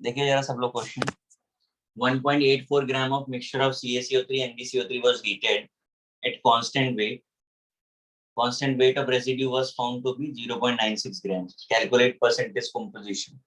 देखिए जरा सब लोग question. 1.84 gram of mixture of CaCO3 and NaCO3 was heated at constant weight. Constant weight of residue was found to be 0.96 grams. Calculate percentage composition.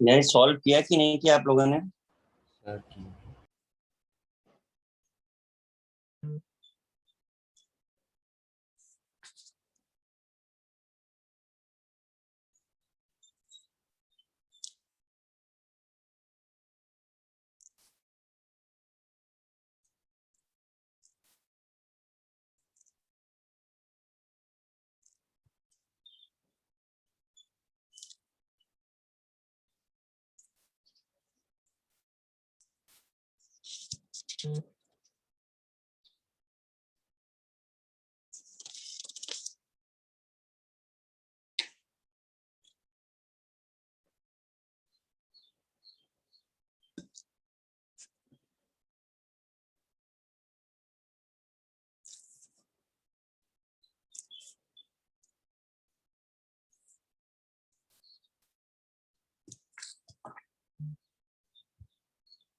ये solve किया कि नहीं किया आप लोगों ने?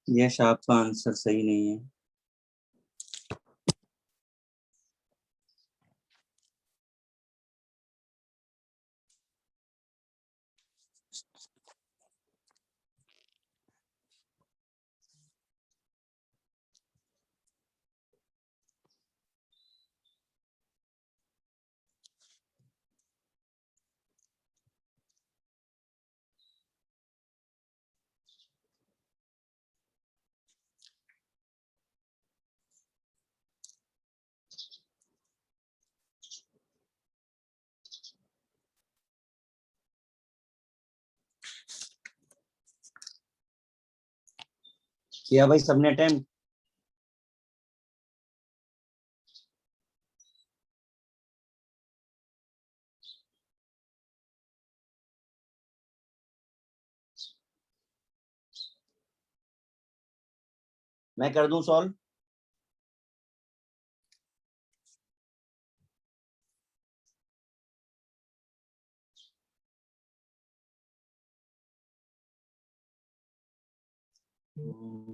यश आपका आंसर सही नहीं है। किया भाई सबने अटेम्प्ट? मैं कर दूं सॉल्व?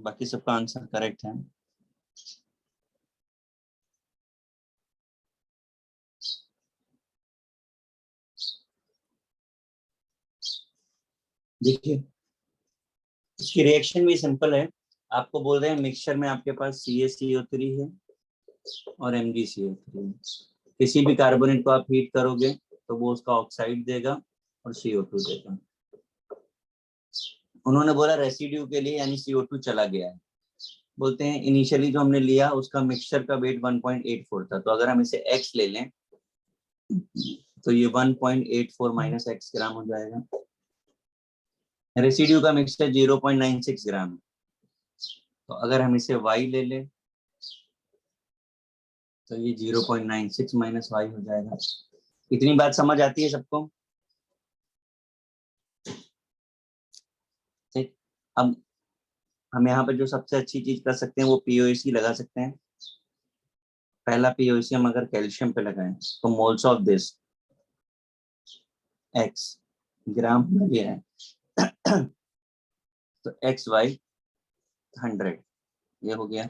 बाकी सबका आंसर करेक्ट है। देखिए इसकी रिएक्शन भी सिंपल है। आपको बोल रहे हैं मिक्सचर में आपके पास CaCO3 है और MgCO3 है। किसी भी कार्बोनेट को आप हीट करोगे तो वो उसका ऑक्साइड देगा और CO2 देगा। उन्होंने बोला रेसिड्यू के लिए यानी CO2 चला गया है। बोलते हैं इनिशियली जो हमने लिया उसका मिक्सचर का वेट 1.84 था, तो अगर हम इसे x ले लें तो ये 1.84 माइनस x ग्राम हो जाएगा। रेसिड्यू का मिक्सचर 0.96 ग्राम है, तो अगर हम इसे y ले लें तो ये 0.96 माइनस y हो जाएगा। इतनी बात समझ आती है सबको? ठीक। अब हम यहाँ पे जो सबसे अच्छी चीज कर सकते हैं वो POC लगा सकते हैं। पहला पीओसी हम अगर कैल्शियम पे लगाएं तो मोल्स ऑफ दिस एक्स ग्राम में भी है तो एक्स वाई 100 ये हो गया।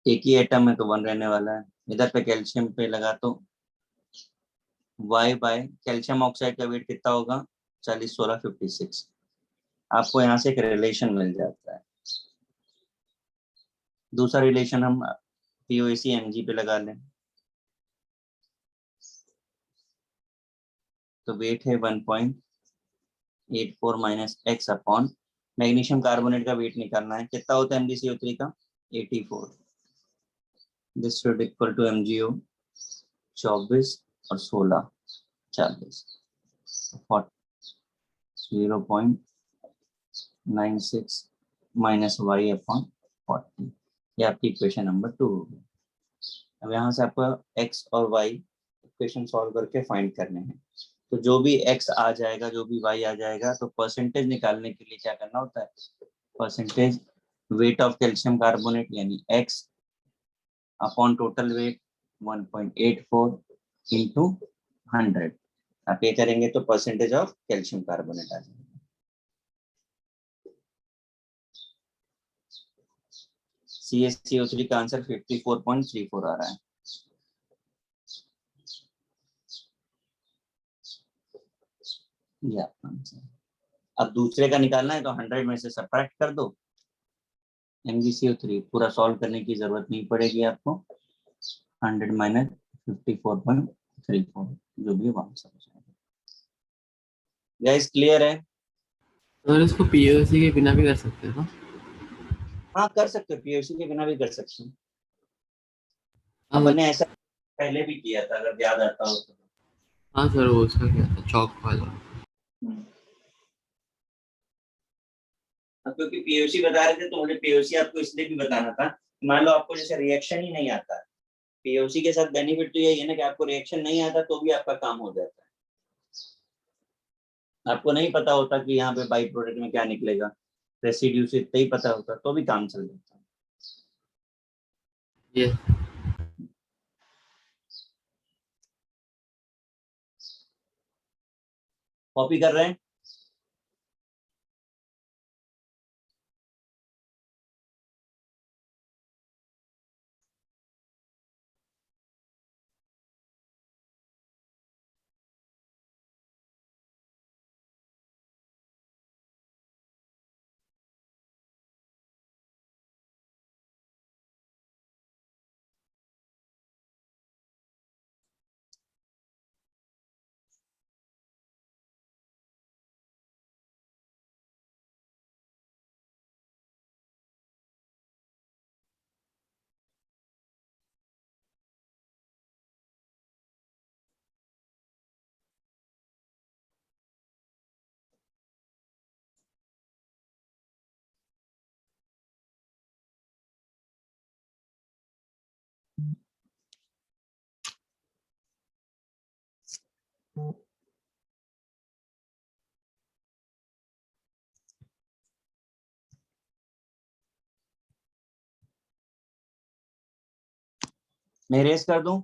एक ही एटम है तो 1 रहने वाला है। इधर पे कैल्शियम पे लगा तो वाई बाय कैल्शियम ऑक्साइड का वेट कितना होगा 40 16 56। आपको यहाँ से एक रिलेशन मिल जाता है। दूसरा रिलेशन हम पीओसी एमजी पे लगा लें तो वेट है 1.84 minus x upon magnesium carbonate का वेट निकालना है कितना होता है MgCO3 का 84। This should equal to MgO 24 और 16 40 0.96 माइनस वाई अपॉन 40। ये आपकी इक्वेशन नंबर 2 होगी। अब यहाँ से आपको एक्स और वाई इक्वेशन सॉल्व करके फाइंड करने हैं। तो जो भी एक्स आ जाएगा जो भी वाई आ जाएगा तो परसेंटेज निकालने के लिए क्या करना होता है percentage weight of calcium carbonate यानी X upon total weight 1.84 into 100। आप ये करेंगे तो परसेंटेज ऑफ कैल्शियम कार्बोनेट आ जाएगा। CaCO3 का आंसर 54.34 आ रहा है। ये आपका आंसर। अब दूसरे का निकालना है तो 100 में से सबट्रैक्ट कर दो MgCO3 पूरा सॉल्व करने की जरूरत नहीं पड़ेगी आपको 100 माइनस 54.34 जो भी आंसर हो जाएगा। गाइस क्लियर है? और इसको पीओसी के बिना भी कर सकते हैं ना? हाँ कर सकते हो पीओसी के बिना भी कर सकते हो। हाँ अपन ने ऐसा पहले भी किया था अगर याद आता हो तो। हाँ सर, वो उसका क्या था, चौक वाला। क्योंकि पीओसी बता रहे थे तो मुझे पीओसी आपको इसलिए भी बताना था मान लो आपको जैसे रिएक्शन ही नहीं आता पीओसी के साथ बेनिफिट तो यही है ना कि आपको रिएक्शन नहीं आता तो भी आपका काम हो जाता है। आपको नहीं पता होता कि यहाँ पे बाई प्रोडक्ट में क्या निकलेगा रेसिड्यू से इतना ही पता होता तो भी काम चल जाता है। ये कॉपी कर रहे हैं? मैं रेस कर दूं?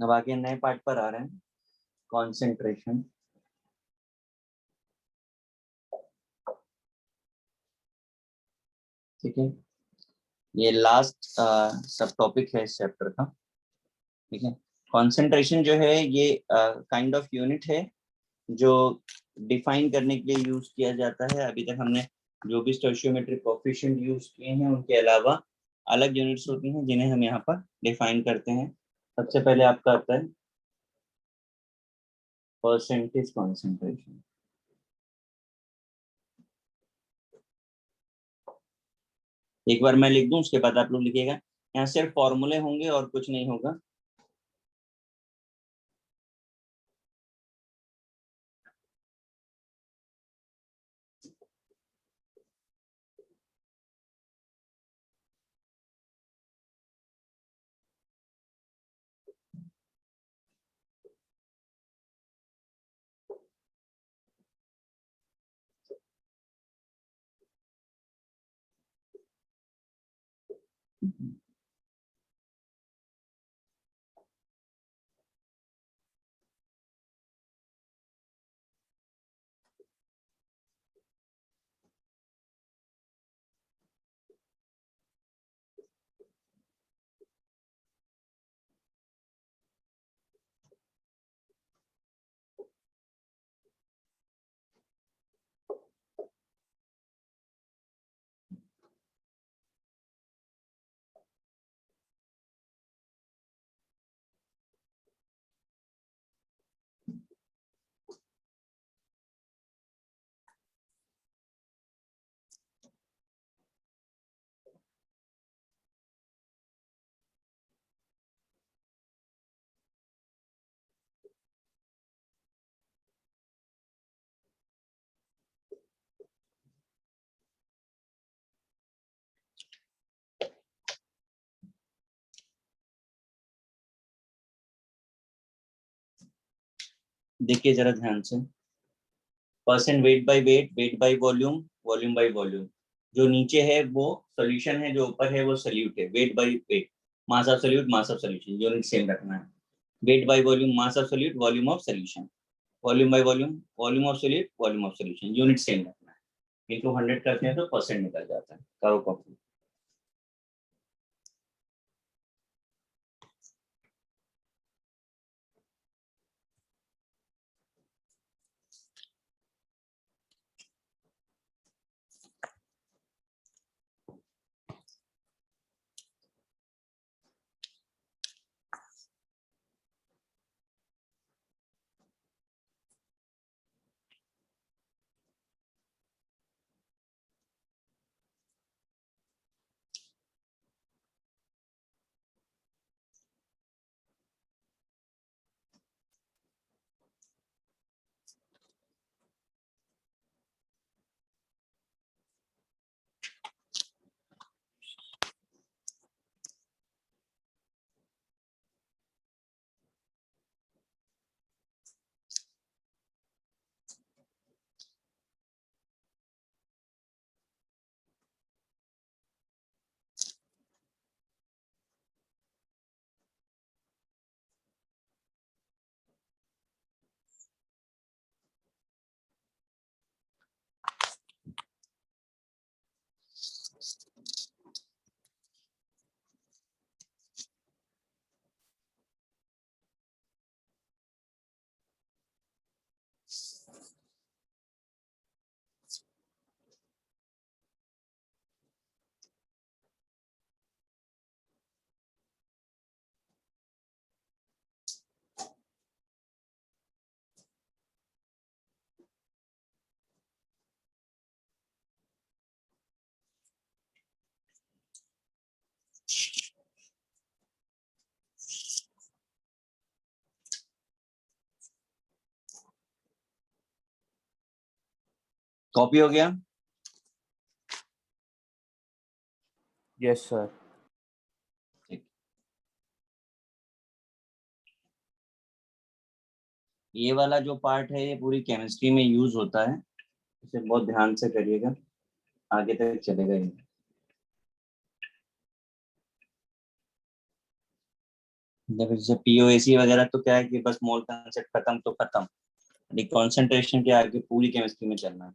अब आगे नए पार्ट पर आ रहे हैं, कॉन्सेंट्रेशन। ठीक है, ये लास्ट सब टॉपिक है इस चैप्टर का। ठीक है, कॉन्सेंट्रेशन जो है ये काइंड ऑफ यूनिट है जो डिफाइन करने के लिए यूज किया जाता है। अभी तक हमने जो भी स्टोइचियोमेट्रिक कोएफिशिएंट यूज किए हैं उनके अलावा अलग यूनिट्स होती हैं जिन्हें हम यहाँ पर डिफाइन करते हैं। सबसे पहले आपका आता है परसेंटेज कॉन्सेंट्रेशन। एक बार मैं लिख दूं, उसके बाद आप लोग लिखिएगा। यहाँ सिर्फ फॉर्मूले होंगे और कुछ नहीं होगा। देखिए जरा ध्यान से, percent weight by weight, weight by volume, volume by volume. जो नीचे है वो सॉल्यूशन है, जो ऊपर है वो सॉल्यूट है। Weight by weight, mass of solute, mass of solution, unit same रखना है। Weight by volume, mass of solute, volume of solution. Volume by volume, volume of solute, volume of solution, unit same रखना है। इनको 100 करते हैं तो percent निकल जाता है। करो कॉपी। कॉपी हो गया? Yes sir. ये वाला जो पार्ट है ये पूरी केमिस्ट्री में यूज होता है, इसे बहुत ध्यान से करिएगा, आगे तक चलेगा ये। देखो जैसे पीओएसी वगैरह तो क्या है कि बस मोल कंसेप्ट खत्म तो खत्म, कंसंट्रेशन के आगे पूरी केमिस्ट्री में चलना है।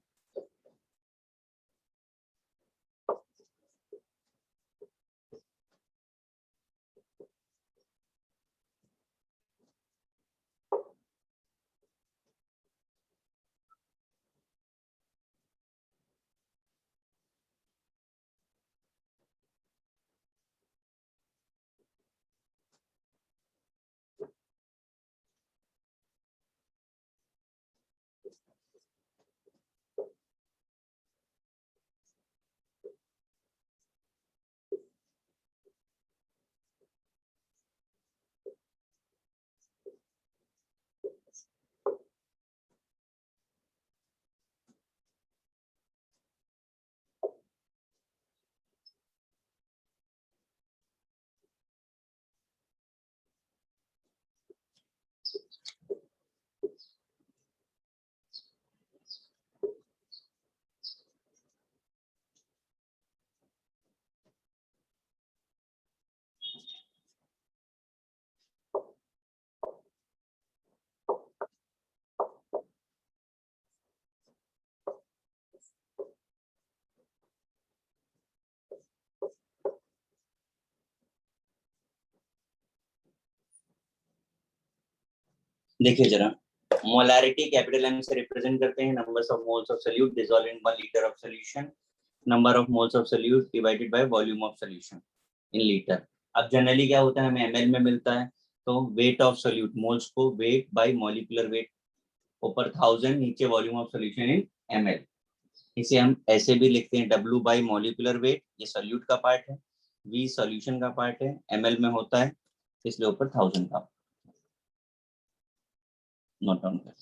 देखिए जरा, मोलारिटी कैपिटल एम से रिप्रेजेंट करते हैं numbers of moles of solute dissolve in 1 litre of solution, number of moles of solute divided by volume of solution in litre. अब जनरली क्या होता है, हमें एमएल में मिलता है, तो वेट ऑफ सोल्यूट मोल्स को वेट बाय मॉलिक्यूलर वेट, ऊपर 1000 नीचे volume of solution in ML. इसे हम ऐसे भी लिखते हैं W बाय मॉलिक्यूलर वेट, ये सोल्यूट का पार्ट है, V सॉल्यूशन का पार्ट है, एमएल में होता है इसलिए ऊपर 1000 का नोट डाउन कर।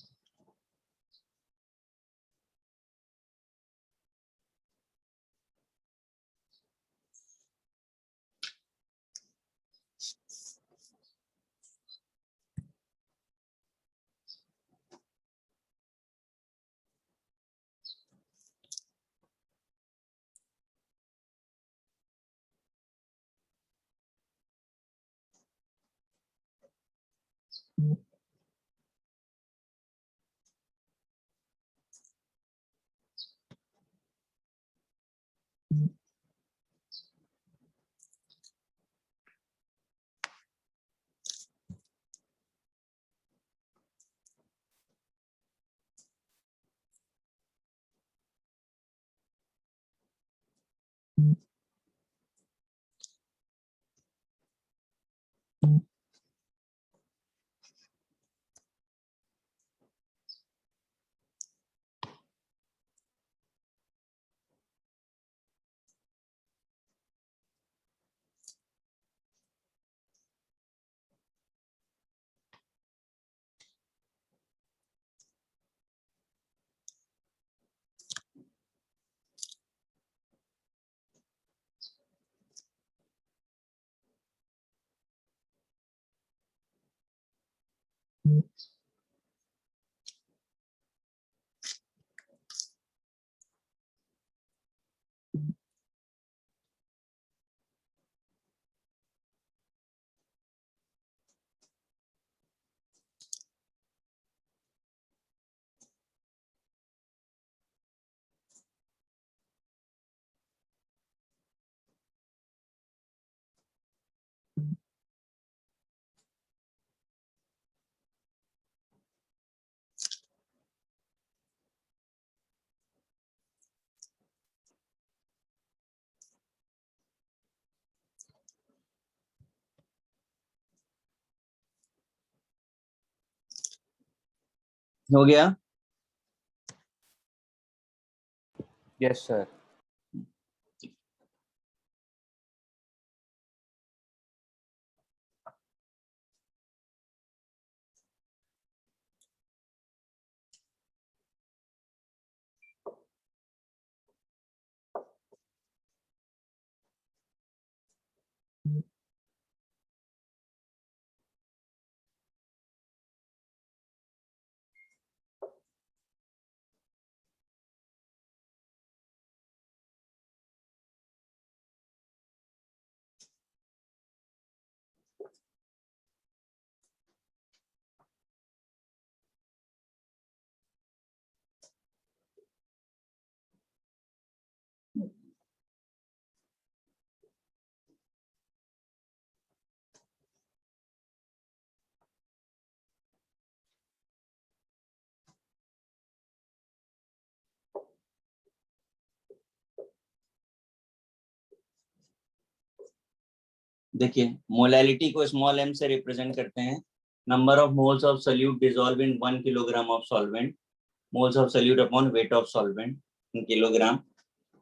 हो गया। Yes sir. देखिए मोलैलिटी को स्मॉल m से रिप्रेजेंट करते हैं, number of moles of solute dissolve in 1 kilogram of solvent, moles of solute upon weight of solvent in kilogram,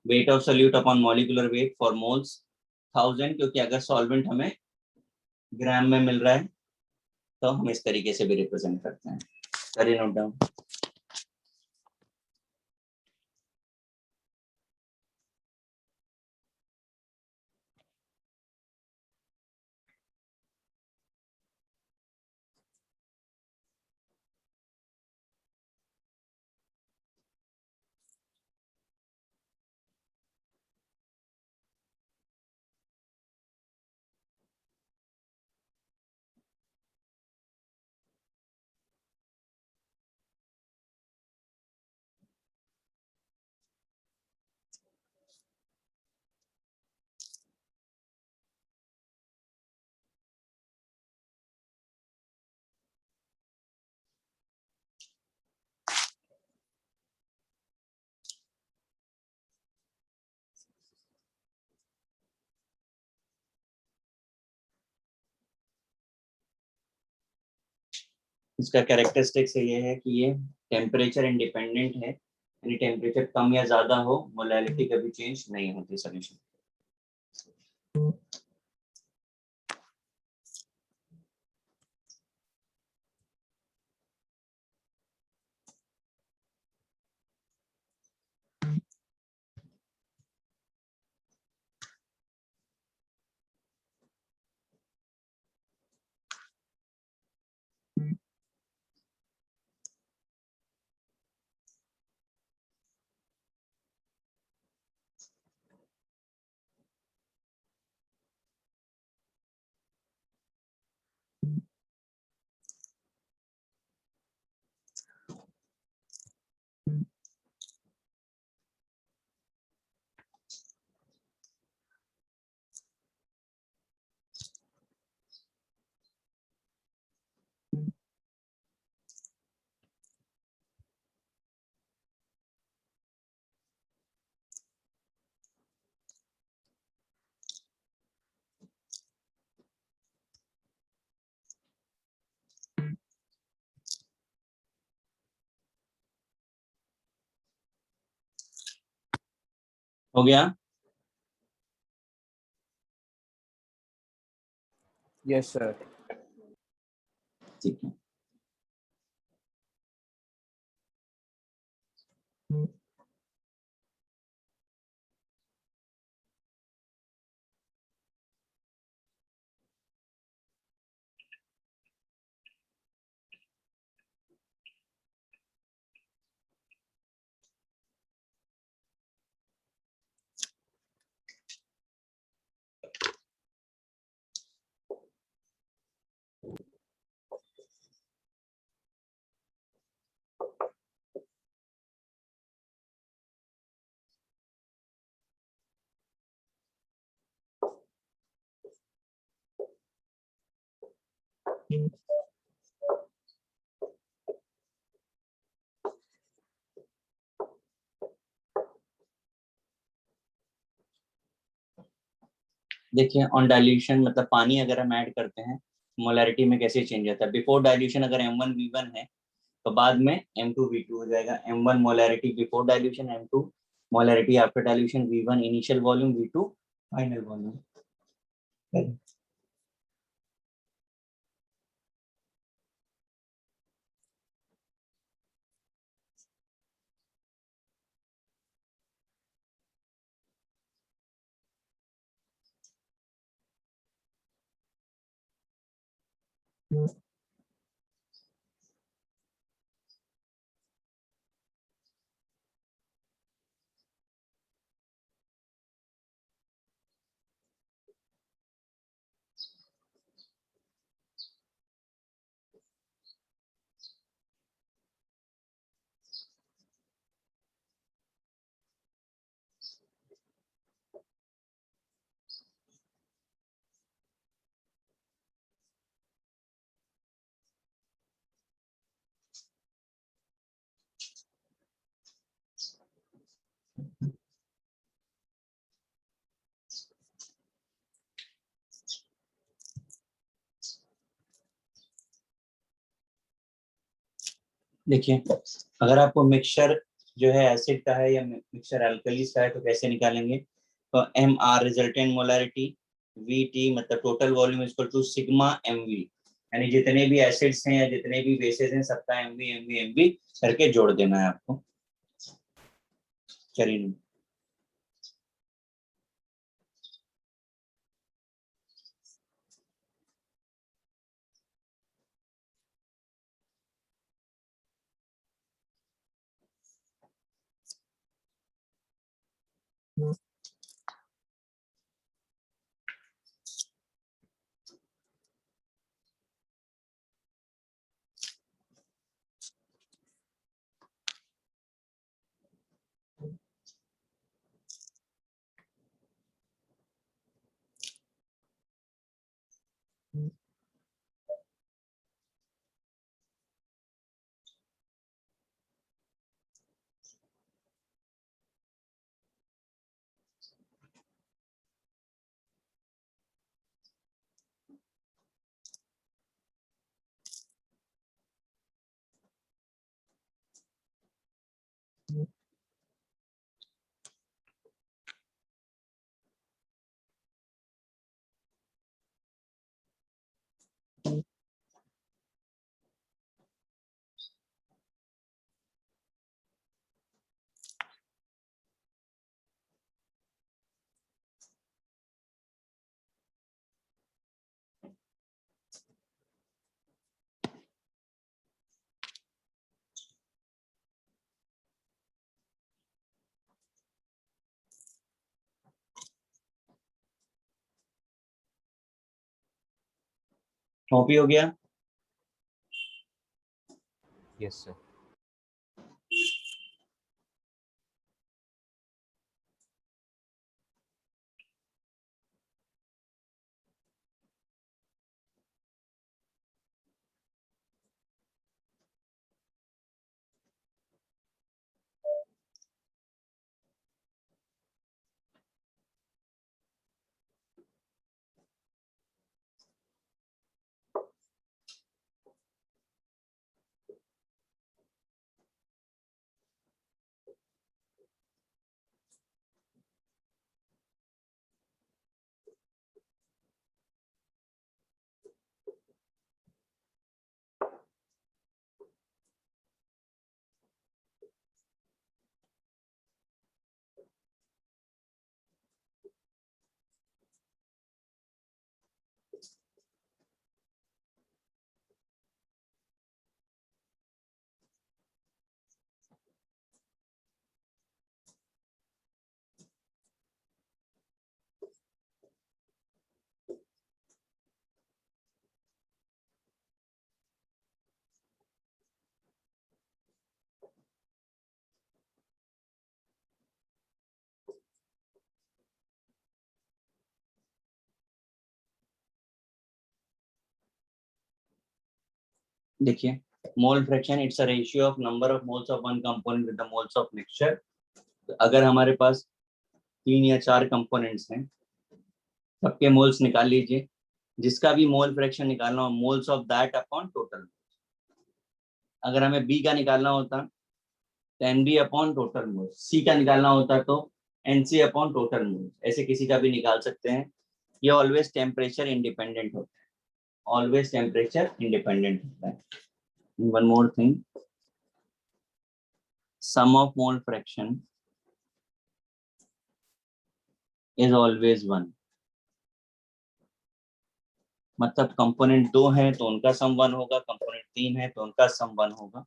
weight of solute upon molecular weight for moles 1000, क्योंकि अगर solvent हमें ग्राम में मिल रहा है तो हम इस तरीके से भी रिप्रेजेंट करते हैं। करिए नोट डाउन। इसका कैरेक्टरिस्टिक्स ये है कि ये टेम्परेचर इंडिपेंडेंट है, यानी टेम्परेचर कम या ज्यादा हो मोलैलिटी कभी चेंज नहीं होती सॉल्यूशन। हो गया? Yes sir. ठीक है। देखिए ऑन डाइल्यूशन मतलब पानी अगर हम ऐड करते हैं मोलैरिटी में कैसे चेंज आता है। बिफोर डाइल्यूशन अगर M1V1 है तो बाद में M2V2 हो जाएगा। M1 molarity before dilution, M2 molarity after dilution, V1 initial volume, V2 final volume. देखिए, अगर आपको मिक्सचर जो है एसिड का है या मिक्सचर अल्कलीज का है तो कैसे निकालेंगे? तो M R resultant molarity, V T मतलब total volume equal to sigma M V, यानी जितने भी एसिड्स हैं या जितने भी बेसेस हैं सबका एम वी करके जोड़ देना है आपको। चलिए, कॉपी हो गया। Yes, sir. देखिए, mole fraction it's a ratio of number of moles of one component with the moles of mixture. अगर हमारे पास 3 या 4 कंपोनेंट्स हैं, सबके मोल्स निकाल लीजिए, जिसका भी मोल फ्रैक्शन निकालना हो moles of that upon total. अगर हमें बी का निकालना होता तो N B upon total moles, C का निकालना होता तो N C upon total moles, ऐसे किसी का भी निकाल सकते हैं। ये ऑलवेज टेम्परेचर इंडिपेंडेंट होता है, ऑलवेज टेम्परेचर इंडिपेंडेंट होता है। One more thing, sum of mole fraction is always 1। मतलब कंपोनेंट 2 है तो उनका सम 1 होगा, कंपोनेंट 3 है तो उनका सम 1 होगा।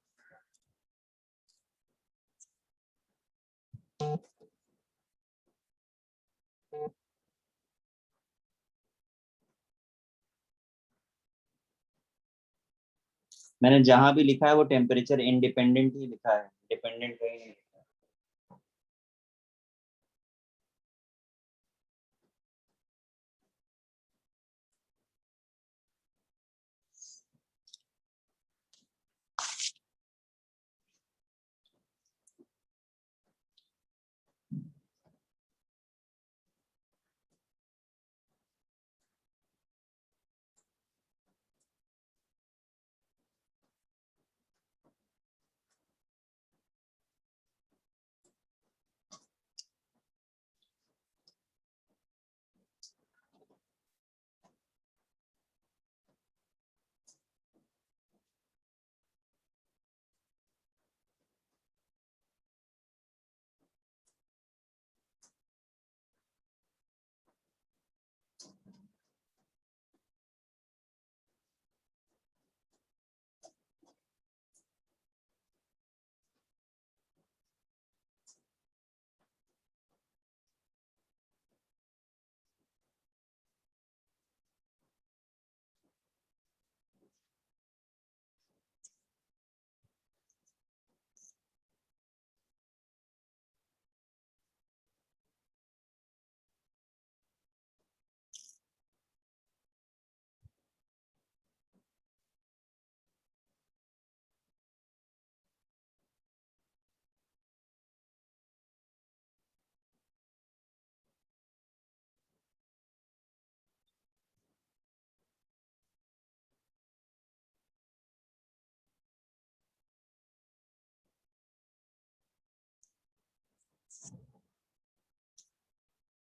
मैंने जहां भी लिखा है वो टेम्परेचर इंडिपेंडेंट ही लिखा है, डिपेंडेंट कहीं नहीं लिखा है।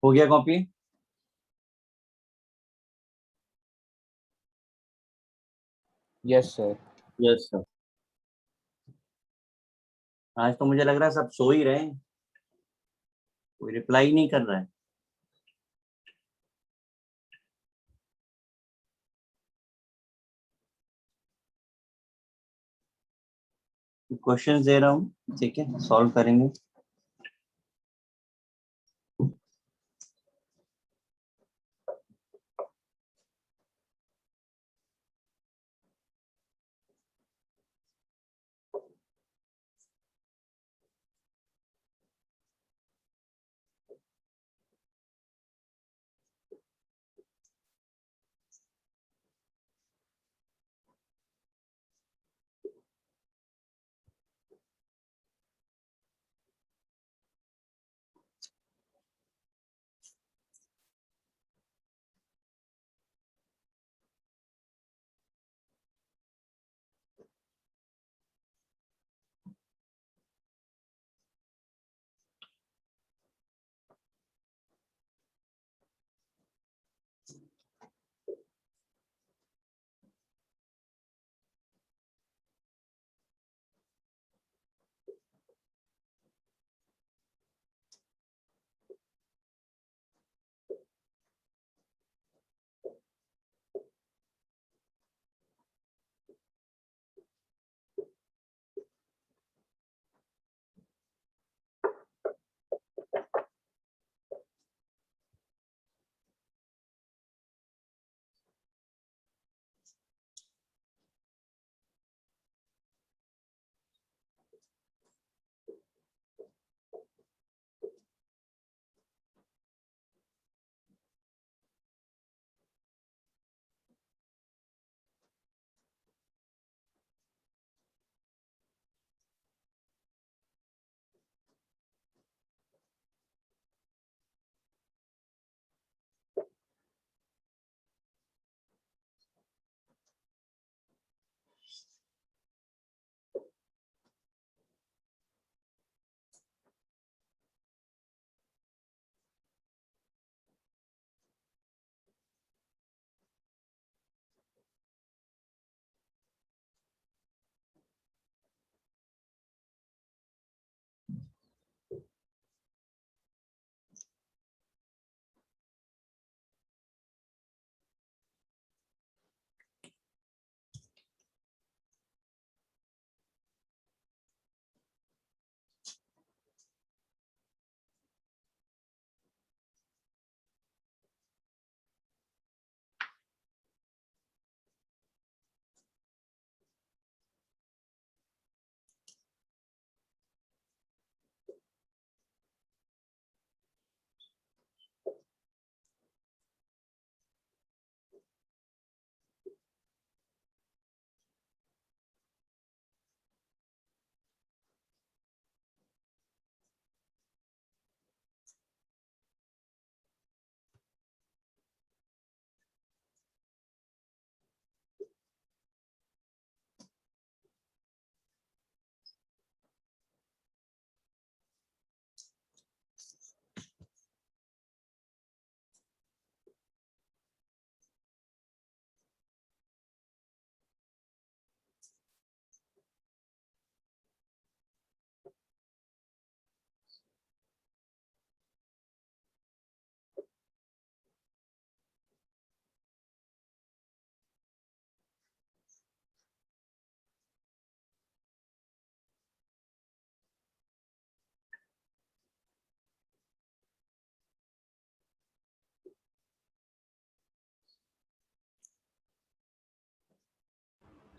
हो गया copy? Yes sir. Yes sir. आज तो मुझे लग रहा है सब सो ही रहे हैं, कोई रिप्लाई नहीं कर रहा है। क्वेश्चंस दे रहा हूँ, ठीक है, सॉल्व करेंगे।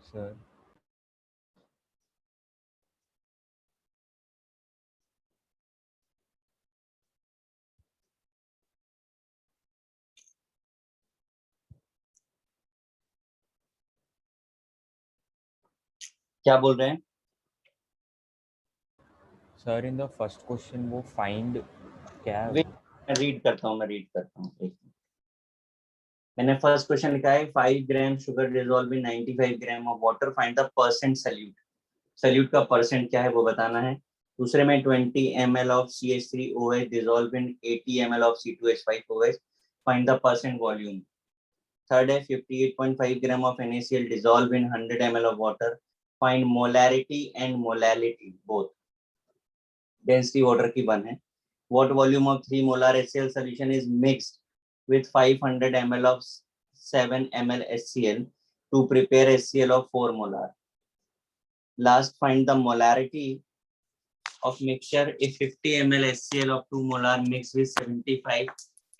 सर क्या बोल रहे हैं? Sir in the first question वो फाइंड क्या है वेट, वो? मैं रीड करता हूँ, एक मिनट। मैंने फर्स्ट क्वेश्चन लिखा है 5 gram sugar dissolve in 95 gram of water, find the percent solute. Solute का परसेंट क्या है वो बताना है। दूसरे में 20 ml of CH3OH dissolved in 80 ml of C2H5OH. Find the percent volume. Third है 58.5 gram of NaCl dissolved in 100 ml of water. Find molarity and molality both. Density water की वन है. What volume of 3 molar HCl solution is mixed with 500 ml of 7 ml HCl to prepare HCl of 4 molar. Last, find the molarity of mixture if 50 ml HCl of 2 molar mixed with 75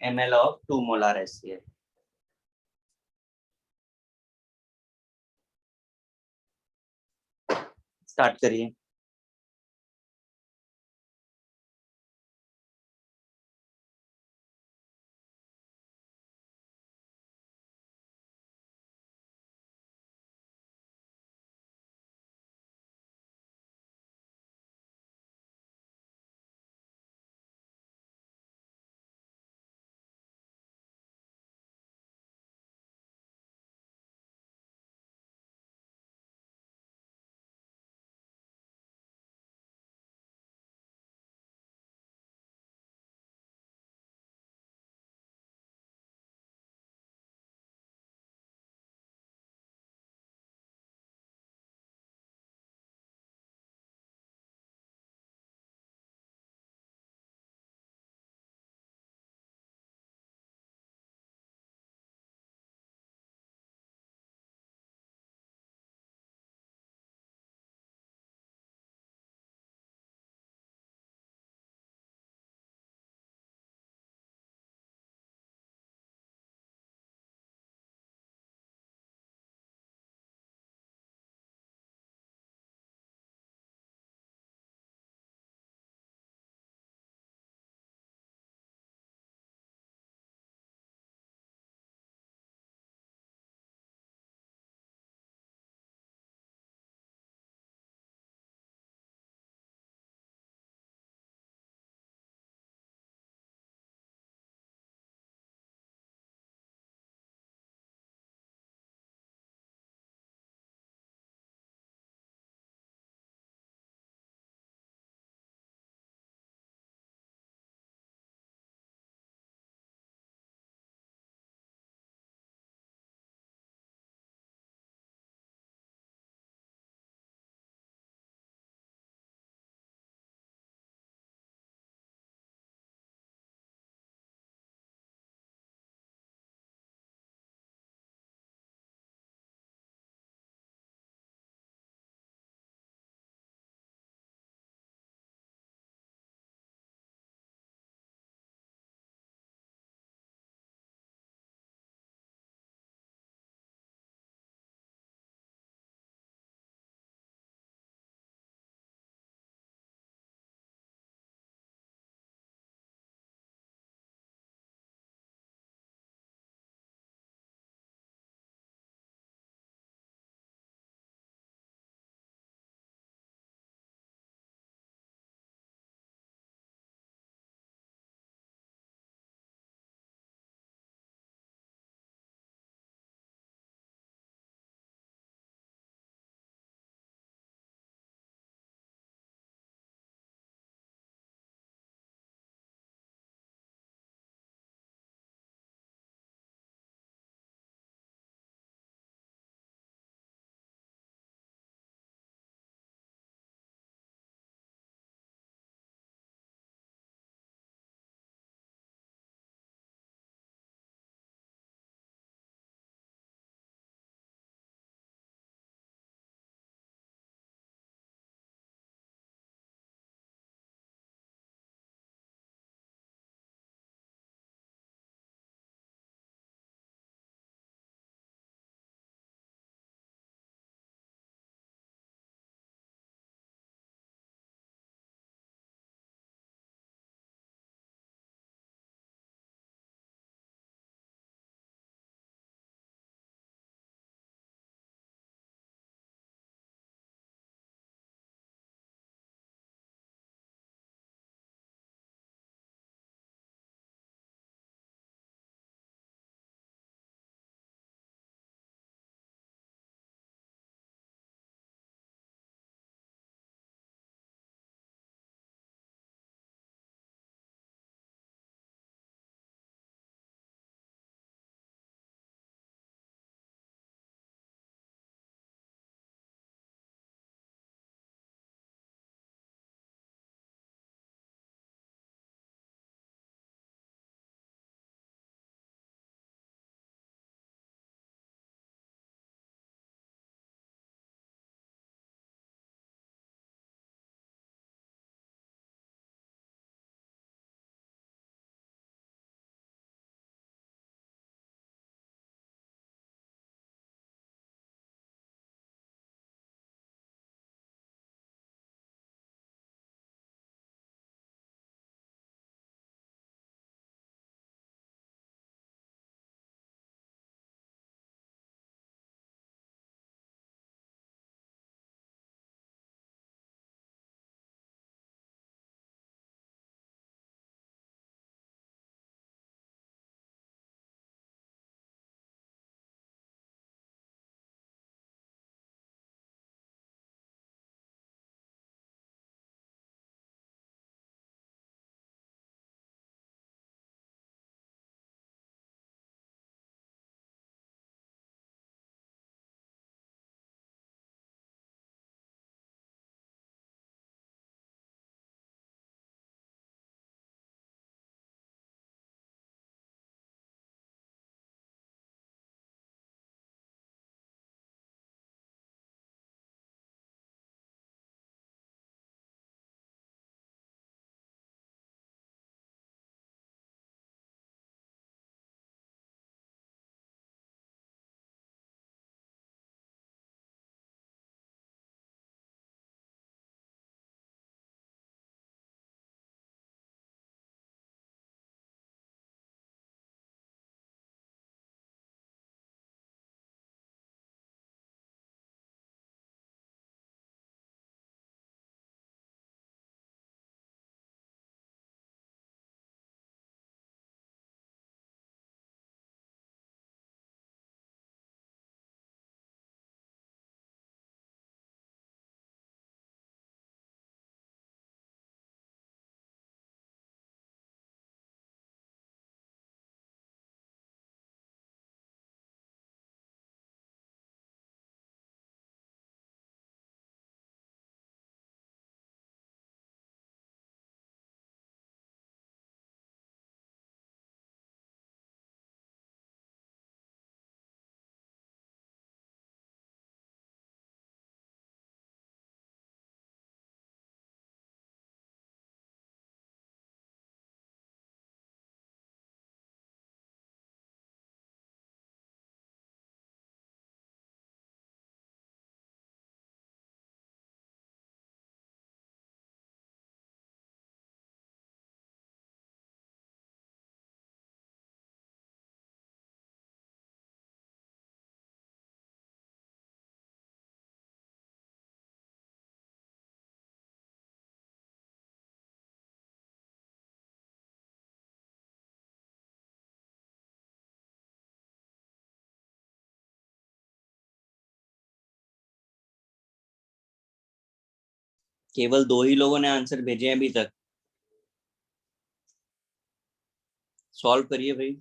ml of 2 molar HCl. Start करिए. केवल 2 ही लोगों ने answer भेजे हैं अभी तक। Solve करिए भाई।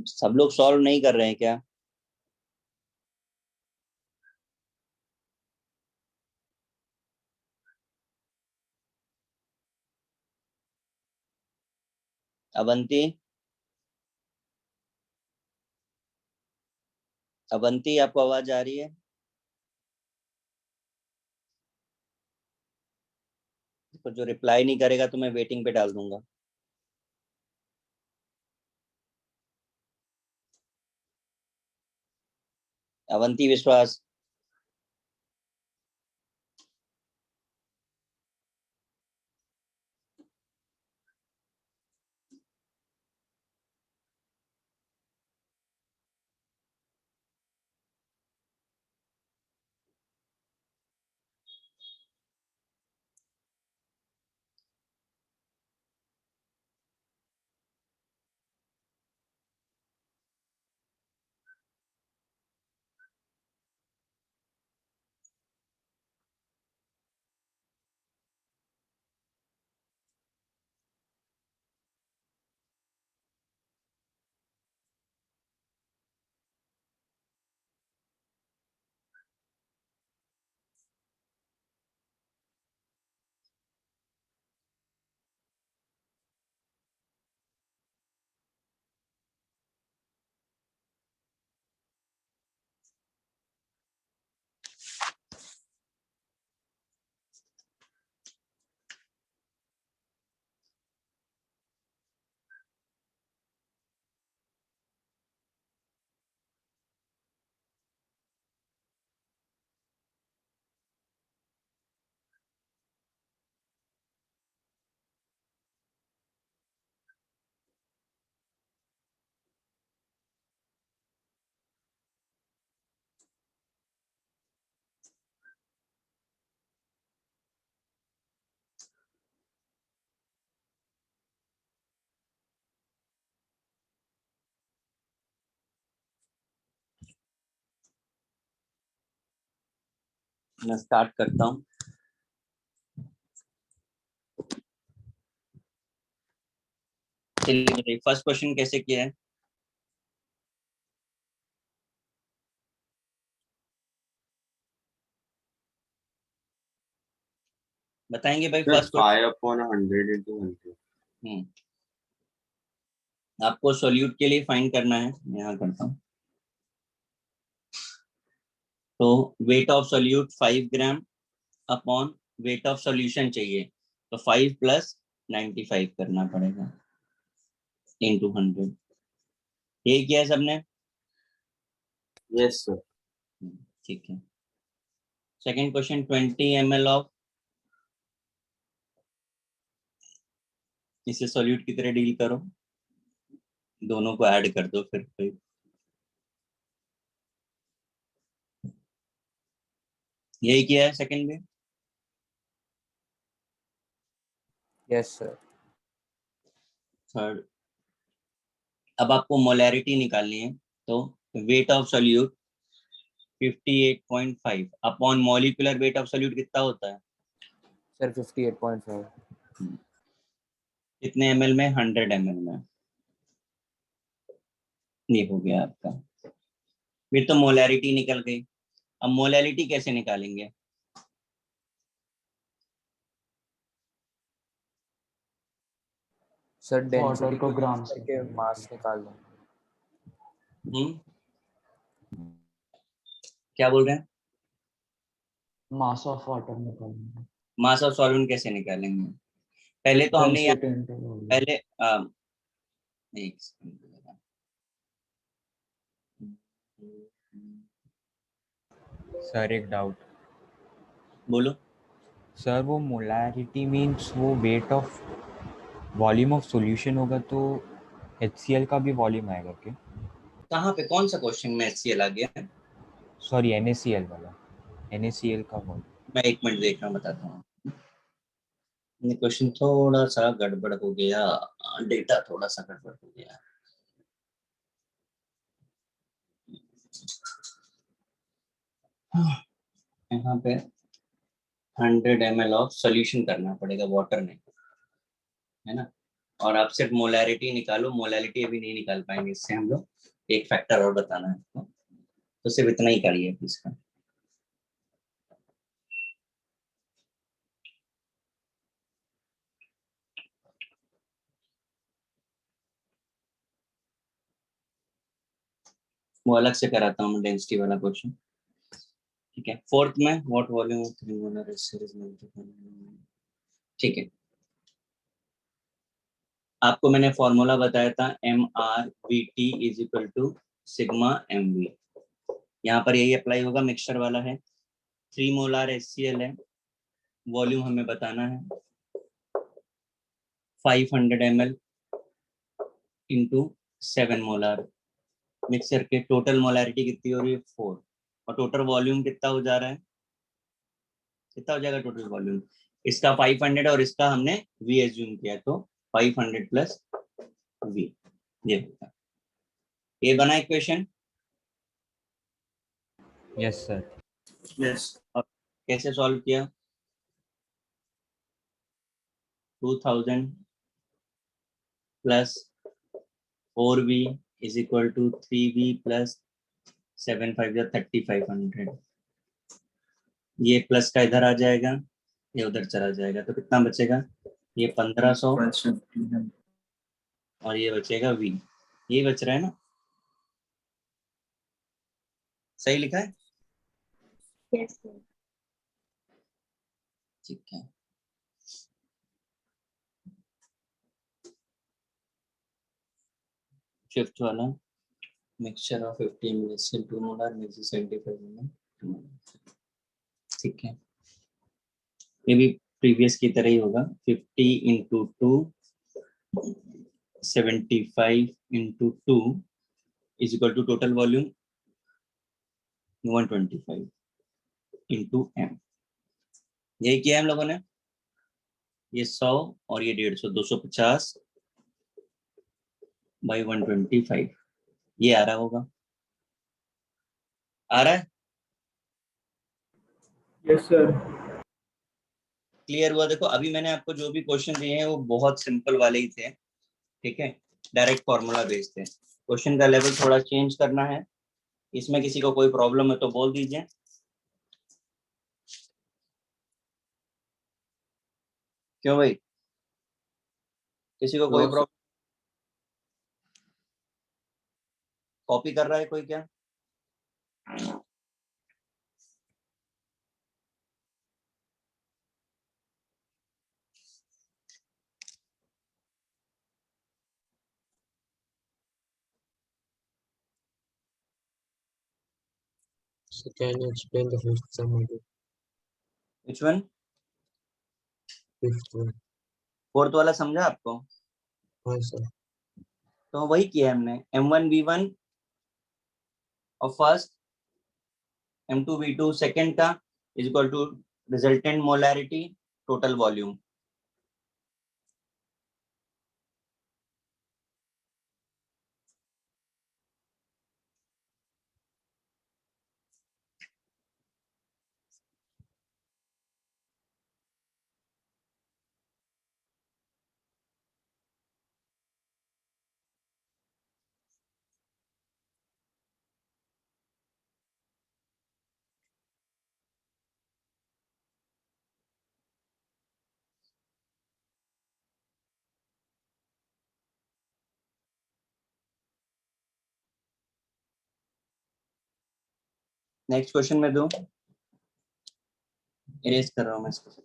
सब लोग सॉल्व नहीं कर रहे हैं क्या? अवंती, अवंती आपको आवाज आ रही है? तो जो रिप्लाई नहीं करेगा तो मैं वेटिंग पे डाल दूंगा। अवंती विश्वास, मैं स्टार्ट करता हूँ। चलिए फर्स्ट क्वेश्चन कैसे किया है? बताएंगे भाई फर्स्ट क्वेश्चन। 5/100 into 100. आपको सॉल्यूट के लिए फाइंड करना है, यहाँ करता हूँ। तो weight of solute 5 gram upon weight of solution चाहिए, तो 5 + 95 करना पड़ेगा इंटू 100। ये किया है सबने? Yes, sir. ठीक है। सेकेंड क्वेश्चन 20 ml ऑफ, इसे सॉल्यूट की तरह डील करो, दोनों को ऐड कर दो फिर। यही किया है सेकंड में। Yes, sir. थर्ड, अब आपको मोलैरिटी निकालनी है, तो weight of solute 58.5 upon molecular weight of solute कितना होता है? Sir, 58.5. कितने ml में? 100 ml में। ये हो गया आपका। फिर तो मोलैरिटी निकल गई। अब मोलैरिटी कैसे निकालेंगे? Sir, वाटर डेंसिटी को को ग्राम यूज से करके मास निकाल दो। क्या बोल रहे हैं? मास ऑफ वाटर निकालना। मास ऑफ सॉल्वेंट कैसे निकालेंगे? पहले तो हमने डेंसिटी इंटू पहले एक second जरा। सर एक डाउट। बोलो। सर वो मोलैरिटी मीन्स वो weight of volume of solution होगा, तो HCl का भी वॉल्यूम आएगा क्या? कहाँ पे, कौन सा क्वेश्चन में HCl आ गया है? सॉरी, NaCl वाला, NaCl का वॉल्यूम। मैं 1 मिनट देख रहा हूँ, बताता हूँ। ये क्वेश्चन थोड़ा सा गड़बड़ हो गया, डेटा थोड़ा सा गड़बड़ हो गया। यहाँ पे 100 ml ऑफ सोल्यूशन करना पड़ेगा, वाटर नहीं, है ना। और आप सिर्फ मोलैरिटी निकालो, मोलैरिटी अभी नहीं निकाल पाएंगे, इससे हम लोग एक फैक्टर और बताना है आपको, तो सिर्फ इतना ही करिए इसका। वो अलग से कराता हूँ मैं, डेंसिटी वाला क्वेश्चन। ठीक है। फोर्थ में what volume of 3 molar series ठीक है, आपको मैंने फॉर्मूला बताया था MrVT is equal to sigma MV। यहाँ पर यही अप्लाई होगा, मिक्सचर वाला है, 3 मोलार HCl है, वॉल्यूम हमें बताना है 500 ml इंटू 7 मोलार। मिक्सचर के टोटल मोलारिटी कितनी हो रही है 4, और टोटल वॉल्यूम कितना हो जा रहा है, कितना हो जाएगा टोटल वॉल्यूम, इसका 500 और इसका हमने V एज्यूम किया, तो 500 प्लस V ये होगा। ये बना इक्वेशन। Yes sir. Yes. और कैसे सॉल्व किया, 2000 plus 4V is equal to 3V plus 7 5 3500। ये प्लस का इधर आ जाएगा, ये उधर चला जाएगा, तो कितना बचेगा, ये 1500 Plus 1500. और ये बचेगा V। ये बच रहा है ना, सही लिखा है? Yes, sir. ठीक है, फिफ्थ वाला, mixture of 50 ml 2 molar mix 75 ml। ठीक है, ये भी प्रीवियस की तरह ही होगा, 50 into 2 75 into 2 is equal to total volume 125 into M। यही किया है हम लोगों ने, ये 100 और ये 150, 250 बाई 125, ये आ रहा होगा, आ रहा है? Yes sir. क्लियर हुआ? देखो अभी मैंने आपको जो भी क्वेश्चन दिए हैं वो बहुत सिंपल वाले ही थे, ठीक है, डायरेक्ट फॉर्मूला बेस्ड थे। क्वेश्चन का लेवल थोड़ा चेंज करना है, इसमें किसी को कोई प्रॉब्लम है तो बोल दीजिए। क्यों भाई, किसी को कोई No, प्रॉब्लम? कॉपी कर रहा है कोई क्या? So can you explain the fifth sum again? Which one? Fifth one. Fourth वाला समझा आपको? हाँ सर। तो वही किया हमने, M1V1 और फर्स्ट, M2V2 सेकंड का is equal to resultant molarity total volume. Next question में दो, इरेज कर रहा हूं मैं इसको।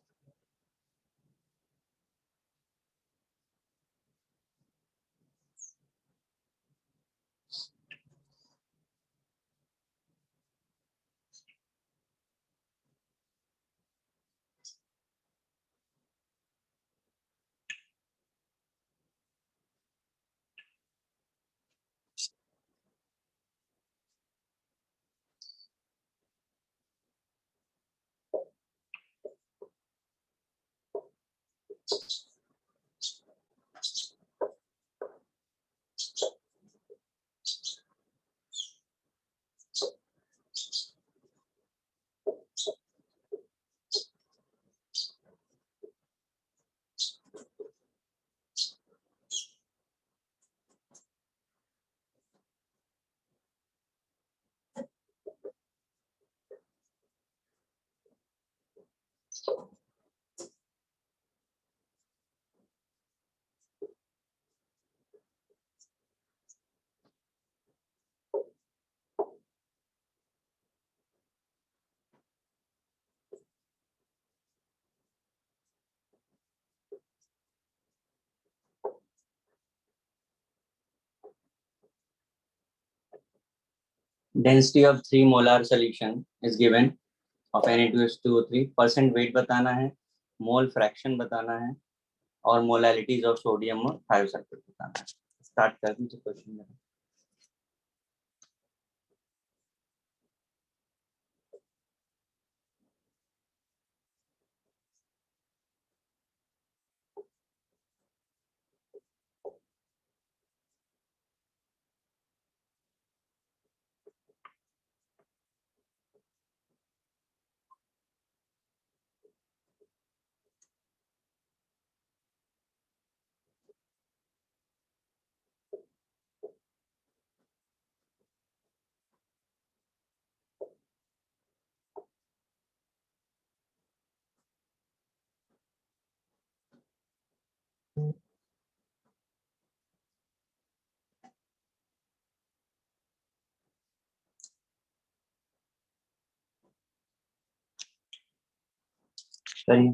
Density of 3 molar solution is given of Na2H2O3. Percent weight बताना है, मोल फ्रैक्शन बताना है और मोलैलिटीज ऑफ सोडियम और थायोसल्फेट बताना है. स्टार्ट कर दीजिए क्वेश्चन. करिए.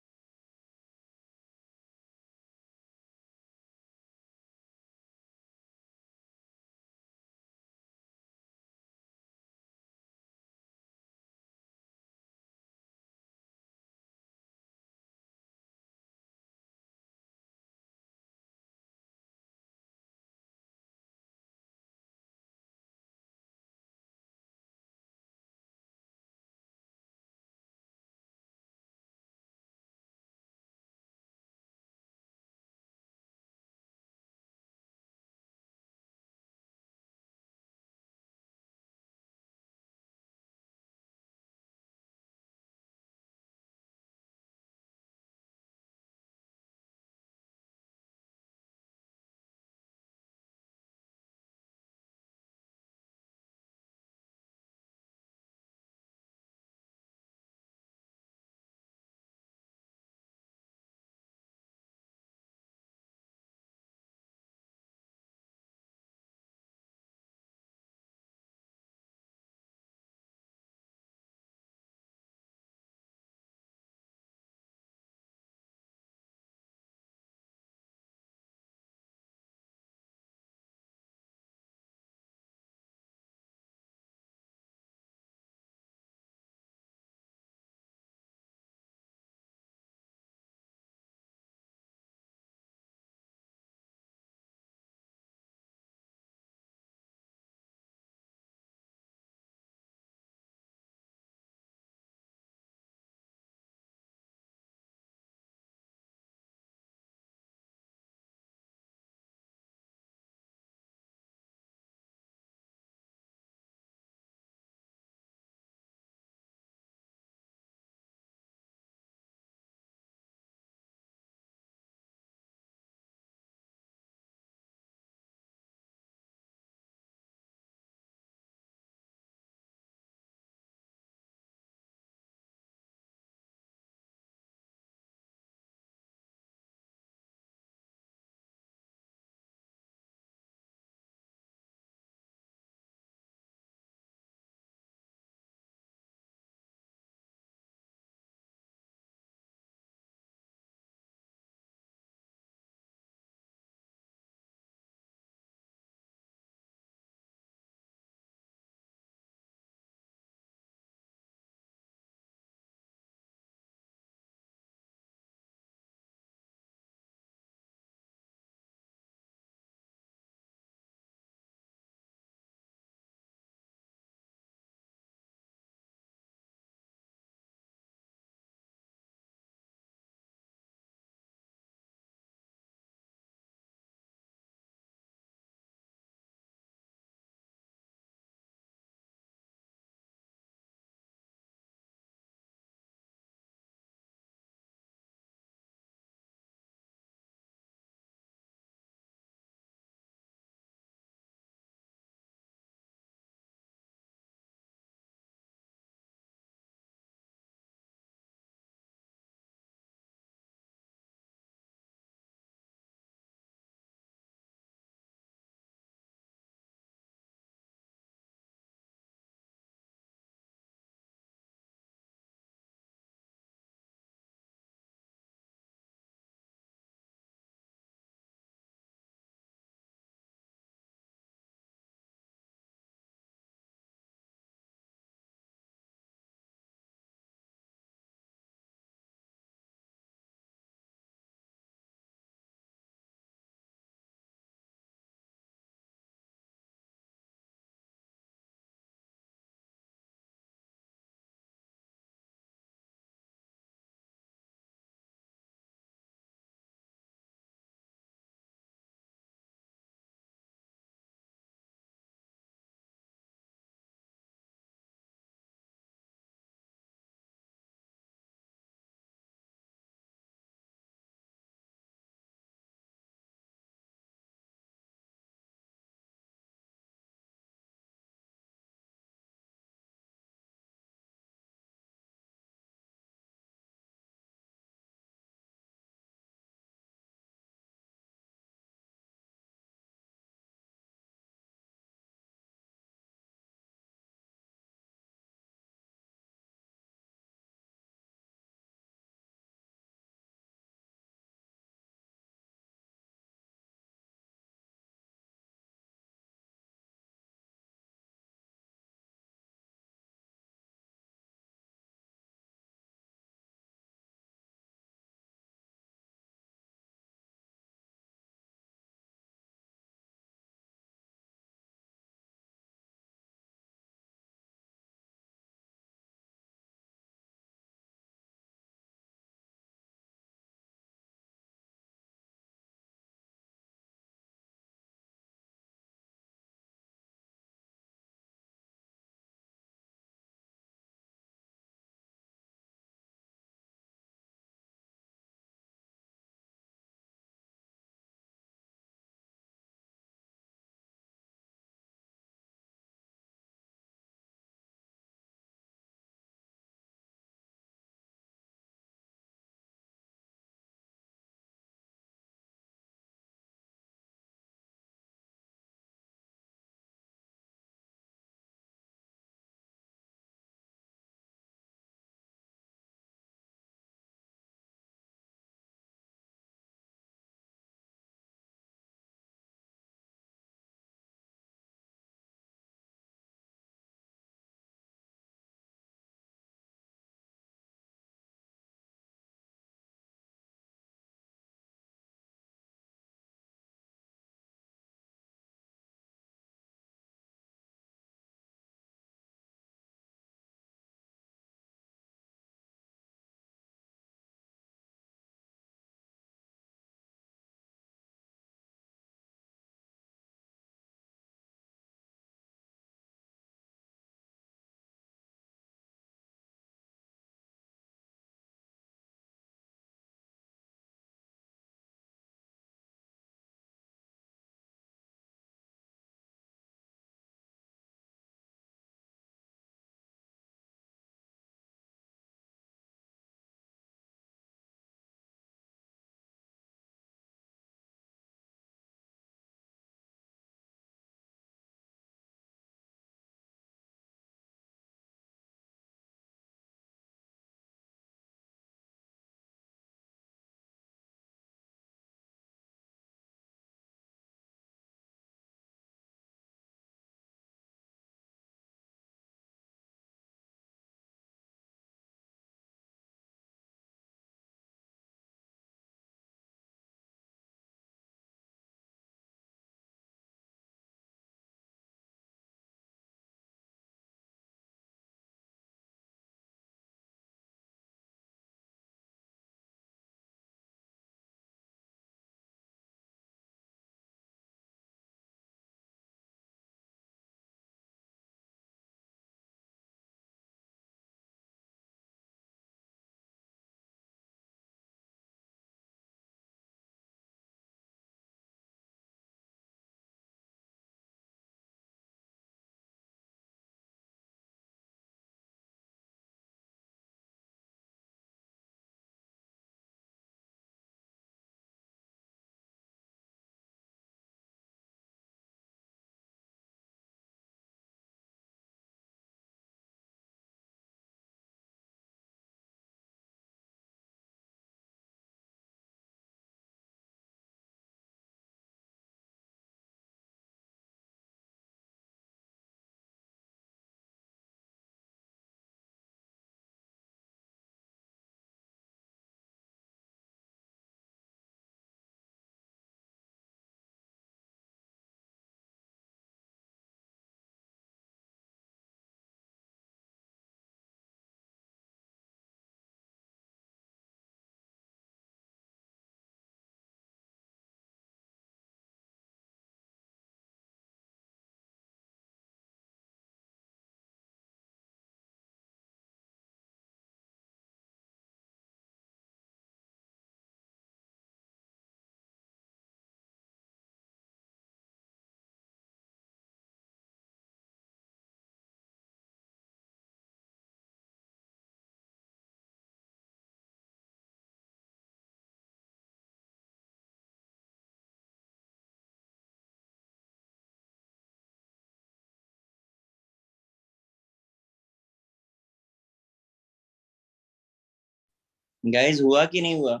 गाइस हुआ कि नहीं हुआ?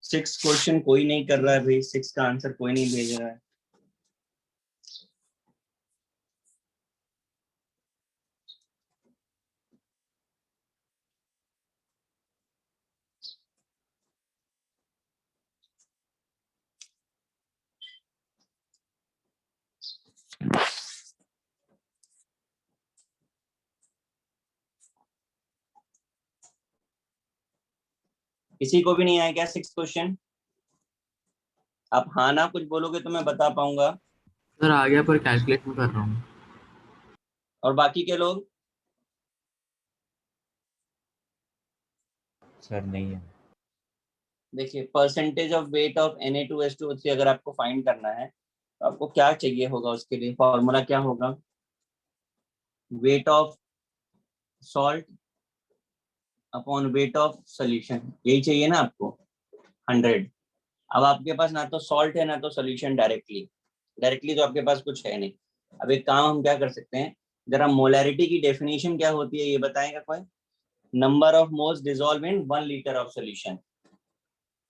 सिक्स क्वेश्चन कोई नहीं कर रहा है भाई, सिक्स का आंसर कोई नहीं भेज रहा है। किसी को भी नहीं आया क्या सिक्स क्वेश्चन? आप हाँ ना कुछ बोलोगे तो मैं बता पाऊंगा। सर आ गया पर कैलकुलेट में कर रहा हूँ। और बाकी के लोग? सर नहीं है। देखिए, percentage of weight of Na2H2O3 अगर आपको फाइंड करना है तो आपको क्या चाहिए होगा, उसके लिए फॉर्मूला क्या होगा? Weight of salt upon weight of solution, यही चाहिए ना आपको, 100। अब आपके पास ना तो सॉल्ट है ना तो सोल्यूशन डायरेक्टली तो आपके पास कुछ है नहीं। अब एक काम हम क्या कर सकते हैं, जरा मोलैरिटी की डेफिनेशन क्या होती है ये बताएगा कोई? Number of moles dissolve in 1 litre of solution.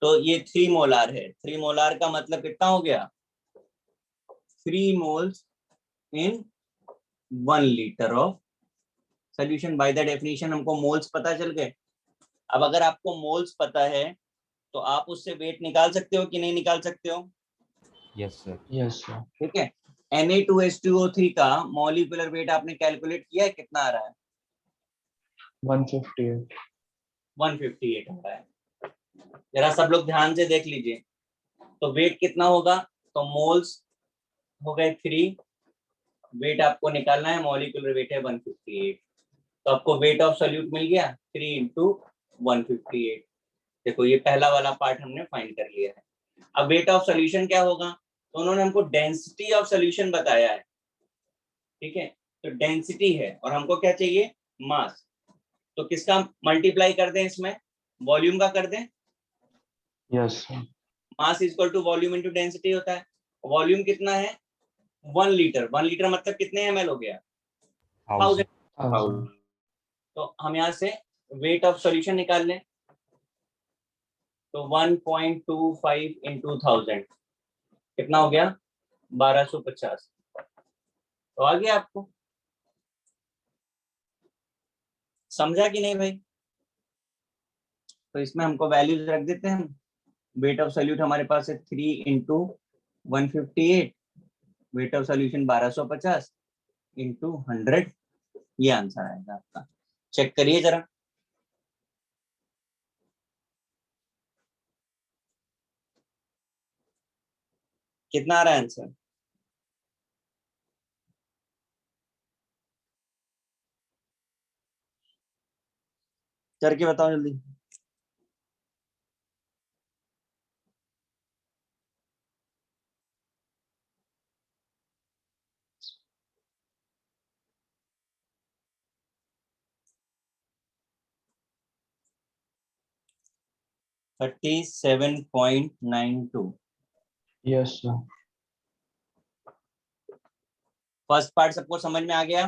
तो ये 3 मोलार है, 3 मोलार का मतलब कितना हो गया? 3 moles in 1 litre of solution. By the definition हमको मोल्स पता चल गए। अब अगर आपको मोल्स पता है तो आप उससे वेट निकाल सकते हो कि नहीं निकाल सकते हो? Yes sir. Yes sir. ठीक है। Na2H2O3 का मॉलिक्यूलर वेट आपने कैलकुलेट किया है, कितना आ रहा है? 158। 158 आ रहा है। जरा सब लोग ध्यान से देख लीजिए, तो वेट कितना होगा? तो मोल्स हो गए 3, वेट आपको निकालना है, मॉलिक्यूलर वेट है 158। तो आपको वेट ऑफ सोल्यूट मिल गया 3 इंटू 158। देखो ये पहला वाला पार्ट हमने फाइंड कर लिया है। अब वेट ऑफ सोल्यूशन क्या होगा? तो उन्होंने हमको डेंसिटी ऑफ सोल्यूशन बताया है, ठीक है। तो डेंसिटी है और हमको क्या चाहिए? मास। तो किसका मल्टीप्लाई कर दें इसमें? वॉल्यूम का कर दें। Yes sir. Mass equal to volume into density होता है। वॉल्यूम कितना है? 1 लीटर। 1 लीटर मतलब कितने ml हो गया? 1000 1000. तो हम यहाँ से वेट ऑफ सॉल्यूशन निकाल लें, तो 1.25 इंटू 1000 कितना हो गया, 1250। तो आ गया आपको, समझा कि नहीं भाई? तो इसमें हमको वैल्यूज रख देते हैं हम। वेट ऑफ सोल्यूट हमारे पास है 3 into 158, weight of solution 1250 into 100, ये आंसर आएगा आपका। चेक करिए जरा। कितना आ रहा है आंसर? करके बताओ जल्दी। $37.92। Yes, sir. फर्स्ट पार्ट सबको समझ में आ गया?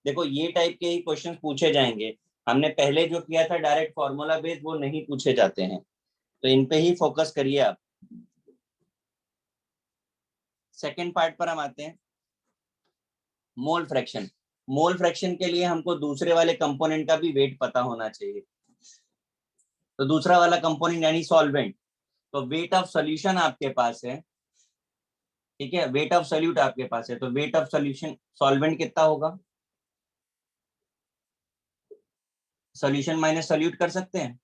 देखो ये टाइप के ही क्वेश्चन पूछे जाएंगे। हमने पहले जो किया था डायरेक्ट फॉर्मूला बेस्ड, वो नहीं पूछे जाते हैं, तो इन पे ही फोकस करिए आप। सेकेंड पार्ट पर हम आते हैं, मोल फ्रैक्शन। मोल फ्रैक्शन के लिए हमको दूसरे वाले कंपोनेंट का भी वेट पता होना चाहिए। तो दूसरा वाला कंपोनेंट यानी सॉल्वेंट, तो वेट ऑफ सॉल्यूशन आपके पास है, ठीक है, वेट ऑफ सोल्यूट आपके पास है, तो वेट ऑफ सॉल्यूशन सॉल्वेंट कितना होगा? सॉल्यूशन माइनस सोल्यूट कर सकते हैं।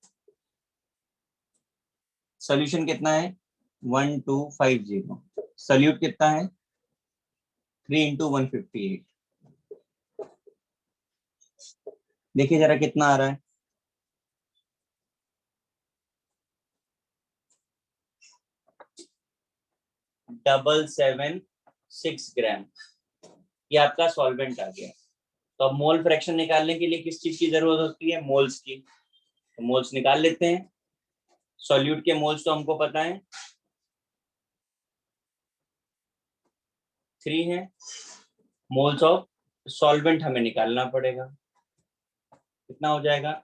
सॉल्यूशन कितना है? 1250। सोल्यूट कितना है? 3 इंटू 158। देखिए जरा कितना आ रहा है। डबल 776 ग्राम, ये आपका सॉल्वेंट आ गया। तो अब मोल फ्रैक्शन निकालने के लिए किस चीज की जरूरत होती है? मोल्स की। तो मोल्स निकाल लेते हैं। सॉल्यूट के मोल्स तो हमको पता है 3 है। मोल्स ऑफ सॉल्वेंट हमें निकालना पड़ेगा, कितना हो जाएगा?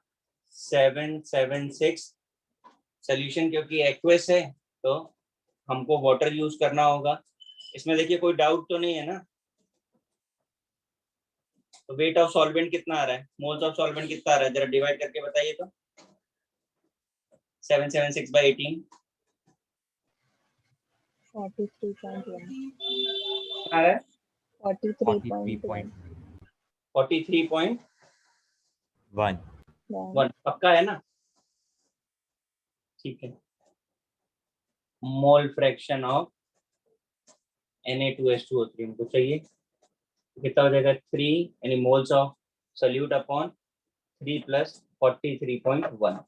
776। सोल्यूशन क्योंकि एक्वस है तो हमको वाटर यूज करना होगा। इसमें देखिए कोई डाउट तो नहीं है ना? तो वेट ऑफ सॉल्वेंट कितना आ रहा है, मोल्स ऑफ सॉल्वेंट कितना आ रहा है, जरा डिवाइड करके बताइए तो। 776 by 18 43.1. आ रहा है 43.1. 43.1 43.1। पक्का है ना? ठीक है। मोल फ्रैक्शन ऑफ Na2H2O3 हमको चाहिए, तो कितना हो जाएगा? 3 यानी moles of solute upon 3 plus 43.1।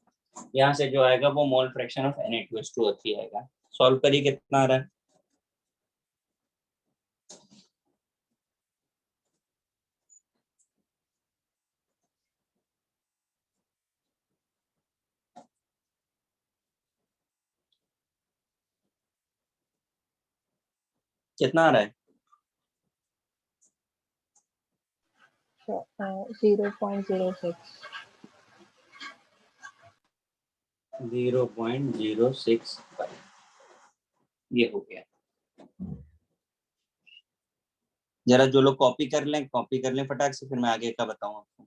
यहाँ से जो आएगा वो मोल फ्रैक्शन ऑफ Na2H2O3 आएगा। सॉल्व करिए कितना आ रहा है। कितना आ रहा है? 0.06. 0.065, ये हो गया। जरा जो लोग कॉपी कर लें फटाक से, फिर मैं आगे का बताऊं आपको।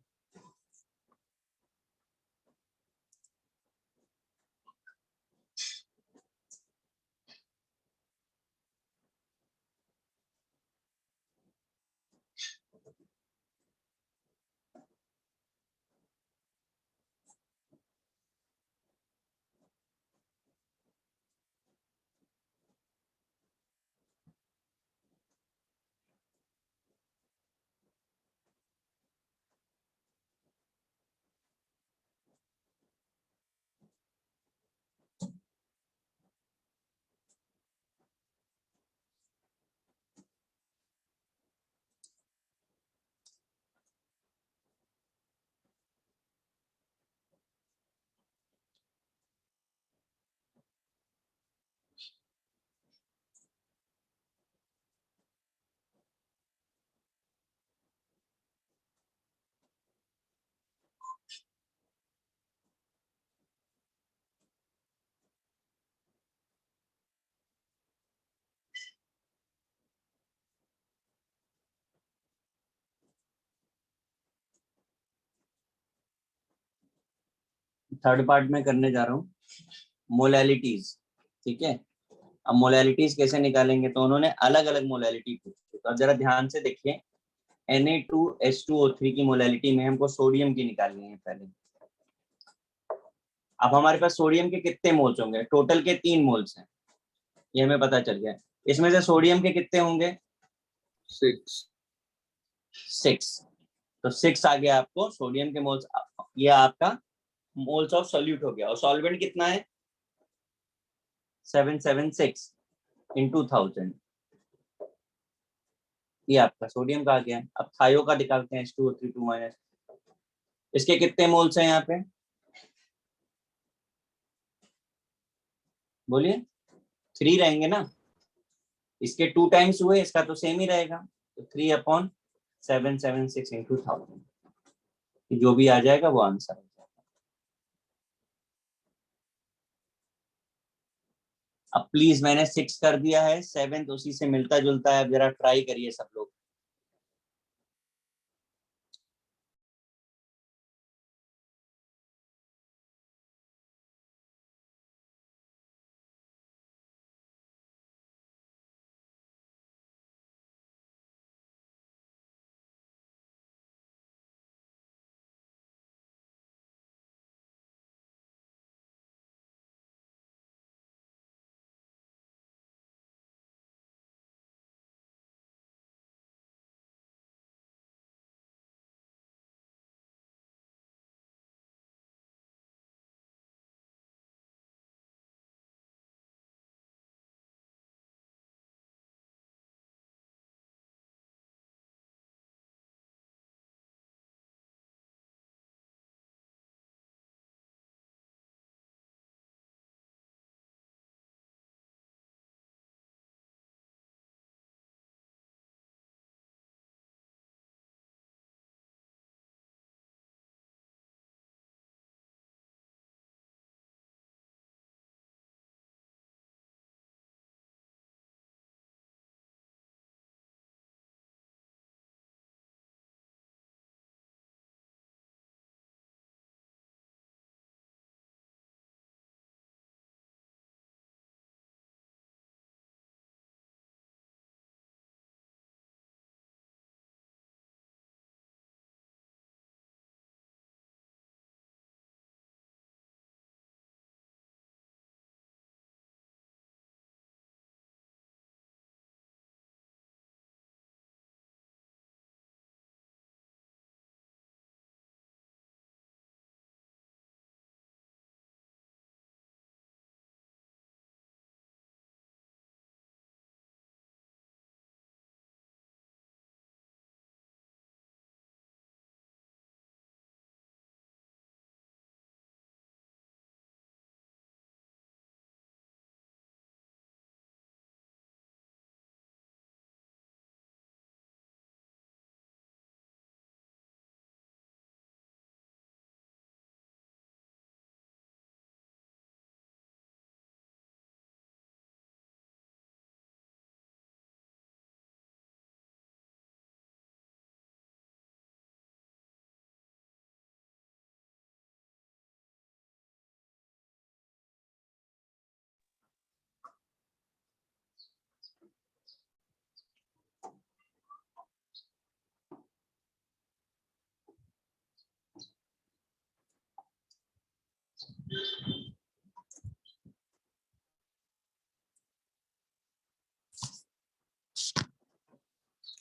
थर्ड पार्ट में करने जा रहा हूँ मोलैलिटीज, ठीक है। अब मोलैलिटीज कैसे निकालेंगे, तो उन्होंने अलग अलग मोलैलिटी पूछी, तो अब जरा ध्यान से देखिए। Na2H2O3 की मोलैलिटी में हमको सोडियम की निकालनी है पहले। अब हमारे पास सोडियम के कितने मोल्स होंगे, टोटल के 3 मोल्स हैं, ये हमें पता चल गया। इसमें से सोडियम के कितने होंगे, 6. 6। तो 6 आ गया आपको सोडियम के मोल्स, ये आपका मोल्स ऑफ सॉल्यूट हो गया। और सॉल्वेंट कितना है, 776 into 1000, ये आपका सोडियम का आ गया। अब थायो का निकालते हैं, H2O3 2 माइनस, इसके कितने मोल्स हैं यहाँ पे, बोलिए 3 रहेंगे ना, इसके 2 टाइम्स हुए, इसका तो सेम ही रहेगा, तो 3/776 into 1000, जो भी आ जाएगा वो आंसर है। अब प्लीज मैंने 6 कर दिया है, 7 उसी से मिलता जुलता है, अब जरा ट्राई करिए सब लोग।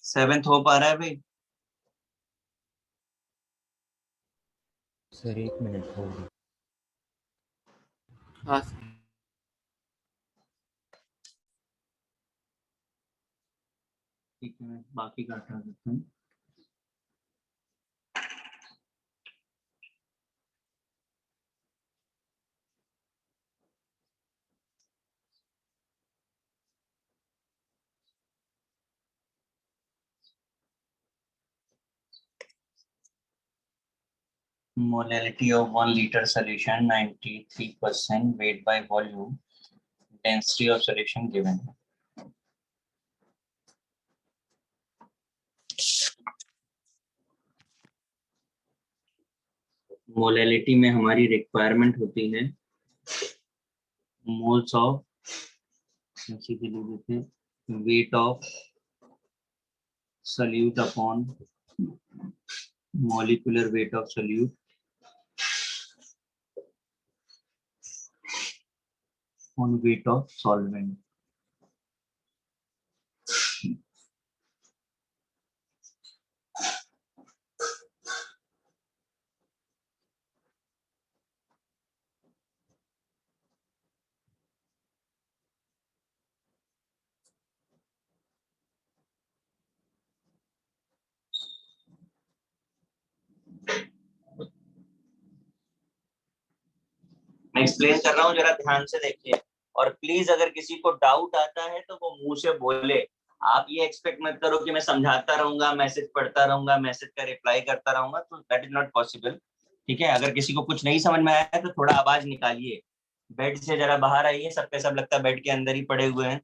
सेवेंथ हो पा रहा है भाई, सर 1 मिनट होगी। हाँ ठीक है, मैं बाकी का हटा देता हूँ। Molality of 1 liter solution 93% weight by volume, density of solution given. Molality में हमारी रिक्वायरमेंट होती है moles of, weight of solute upon molecular weight of solute on weight of solvent. मैं एक्सप्लेन कर रहा हूँ, जरा ध्यान से देखिए। और प्लीज अगर किसी को डाउट आता है तो वो मुंह से बोले। आप ये एक्सपेक्ट मत करो कि मैं समझाता रहूंगा, मैसेज पढ़ता रहूंगा, मैसेज का रिप्लाई करता रहूंगा, तो दैट इज नॉट पॉसिबल। ठीक है, अगर किसी को कुछ नहीं समझ में आया है तो थोड़ा आवाज निकालिए, बेड से जरा बाहर आइए। सबके सब लगता है बेड के अंदर ही पड़े हुए हैं।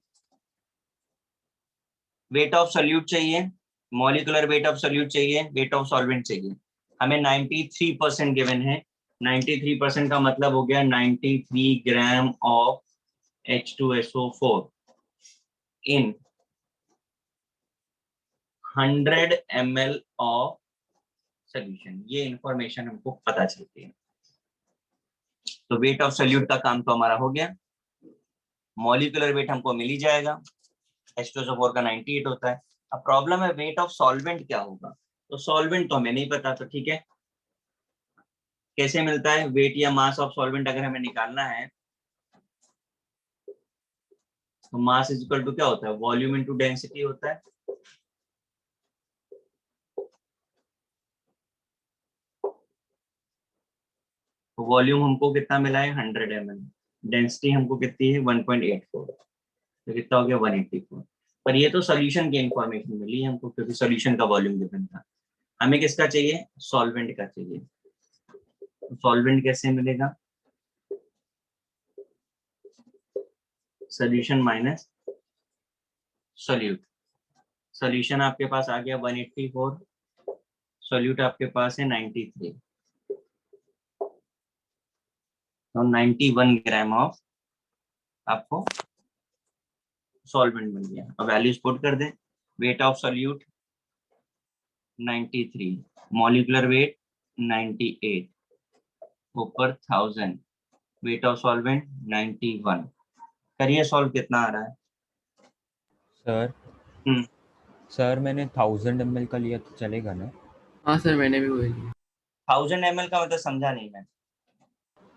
वेट ऑफ सोल्यूट चाहिए, मॉलिक्यूलर वेट ऑफ सोल्यूट चाहिए, वेट ऑफ सॉल्वेंट चाहिए। हमें 93% गिवन है। 93% का मतलब हो गया 93 gram of H2SO4 in 100 ml of solution. ये इंफॉर्मेशन हमको पता चलती है। तो वेट ऑफ सोल्यूट का काम तो हमारा हो गया। मॉलिक्यूलर वेट हमको मिल ही जाएगा, H2SO4 का 98 होता है। अब प्रॉब्लम है वेट ऑफ सॉल्वेंट क्या होगा। तो सॉल्वेंट तो हमें नहीं पता, तो ठीक है, कैसे मिलता है वेट या मास ऑफ सॉल्वेंट अगर हमें निकालना है तो मास इज इक्वल टू क्या होता है, वॉल्यूम इनटू डेंसिटी होता है। तो वॉल्यूम हमको कितना मिला है 100 ml, डेंसिटी हमको कितनी है 1.84, तो कितना हो गया 184। पर ये तो सॉल्यूशन की इंफॉर्मेशन मिली हमको, क्योंकि सॉल्यूशन का वॉल्यूम गिवन था। हमें किसका चाहिए, सॉल्वेंट का चाहिए। सॉल्वेंट कैसे मिलेगा, सॉल्यूशन माइनस सोल्यूट। सॉल्यूशन आपके पास आ गया 184, सोल्यूट आपके पास है 93, तो 91 ग्राम ऑफ आपको सॉल्वेंट मिल गया। अब वैल्यूज पुट कर दें। Weight of solute 93, molecular weight 98 ऊपर 1000, वेट ऑफ सॉल्वेंट 91। करिए सॉल्व, कितना आ रहा है। सर सर मैंने 1000 ml का लिया तो चलेगा ना? हाँ सर, मैंने भी वही लिया। 1000 ml का मतलब समझा नहीं मैं।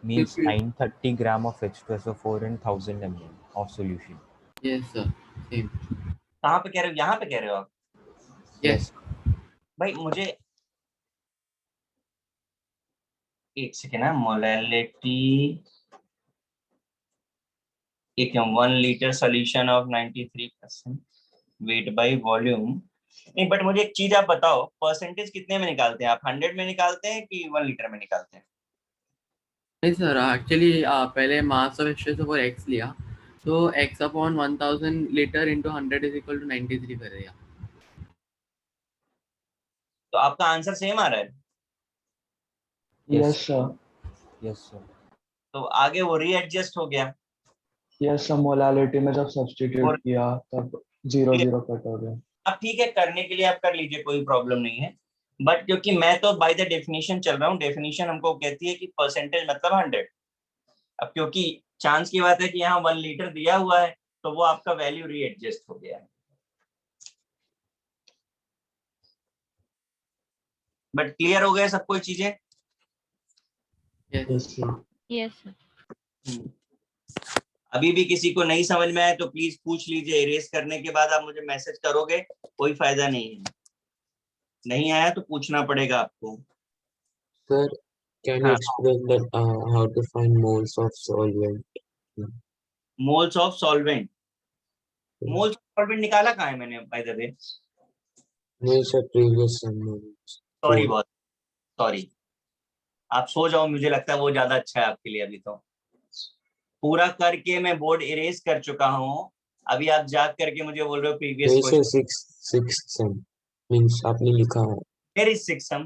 Means 930 gram of H2SO4 and 1000 ml of solution. Yes sir, same. कहाँ पे कह रहे हो, यहाँ पे कह रहे हो आप? यस। भाई मुझे एक सेकेंड है, मोलैलिटी एक 1 litre solution of 93% weight by volume. नहीं, बट मुझे एक चीज आप बताओ, परसेंटेज कितने में निकालते हैं आप, 100 में निकालते हैं कि 1 लीटर में निकालते हैं? नहीं सर, एक्चुअली पहले मास ऑफ H2SO4 x लिया, तो x upon 1000 litre into 100 is equal to 93 कर दिया। तो आपका आंसर सेम आ रहा है। Yes, sir. Yes, sir. तो आगे वो रीएडजस्ट हो गया। Yes, sir. मोलालिटी में जब सब्स्टिट्यूट किया तब 0 0 कट हो गया। अब ठीक है, करने के लिए आप कर लीजिए, कोई प्रॉब्लम नहीं है। बट क्योंकि मैं तो बाय द डेफिनेशन चल रहा हूँ, डेफिनेशन हमको कहती है कि परसेंटेज मतलब 100। अब क्योंकि चांस की बात है कि यहाँ 1 लीटर दिया हुआ है, तो वो आपका वैल्यू रीएडजस्ट हो गया है। बट क्लियर हो गया सब कोई चीजें? Yes, sir. Yes, sir. अभी भी किसी को नहीं समझ में आए तो प्लीज पूछ लीजिए। इरेज करने के बाद आप मुझे मैसेज करोगे, कोई फायदा नहीं है। नहीं आया तो पूछना पड़ेगा आपको। Sir, can you हाँ, explain that how to find moles of solvent? Moles of solvent. Moles of solvent निकाला कहाँ है मैंने by the way? Moles of previous moles. Sorry, बहुत सॉरी। आप सो जाओ, मुझे लगता है वो ज्यादा अच्छा है आपके लिए। अभी तो पूरा करके मैं बोर्ड इरेज कर चुका हूँ, अभी आप जाग करके मुझे बोल रहे हो प्रीवियस नहीं question. Sir, sixth sum means आपने लिखा है। वेयर इज 6 सम?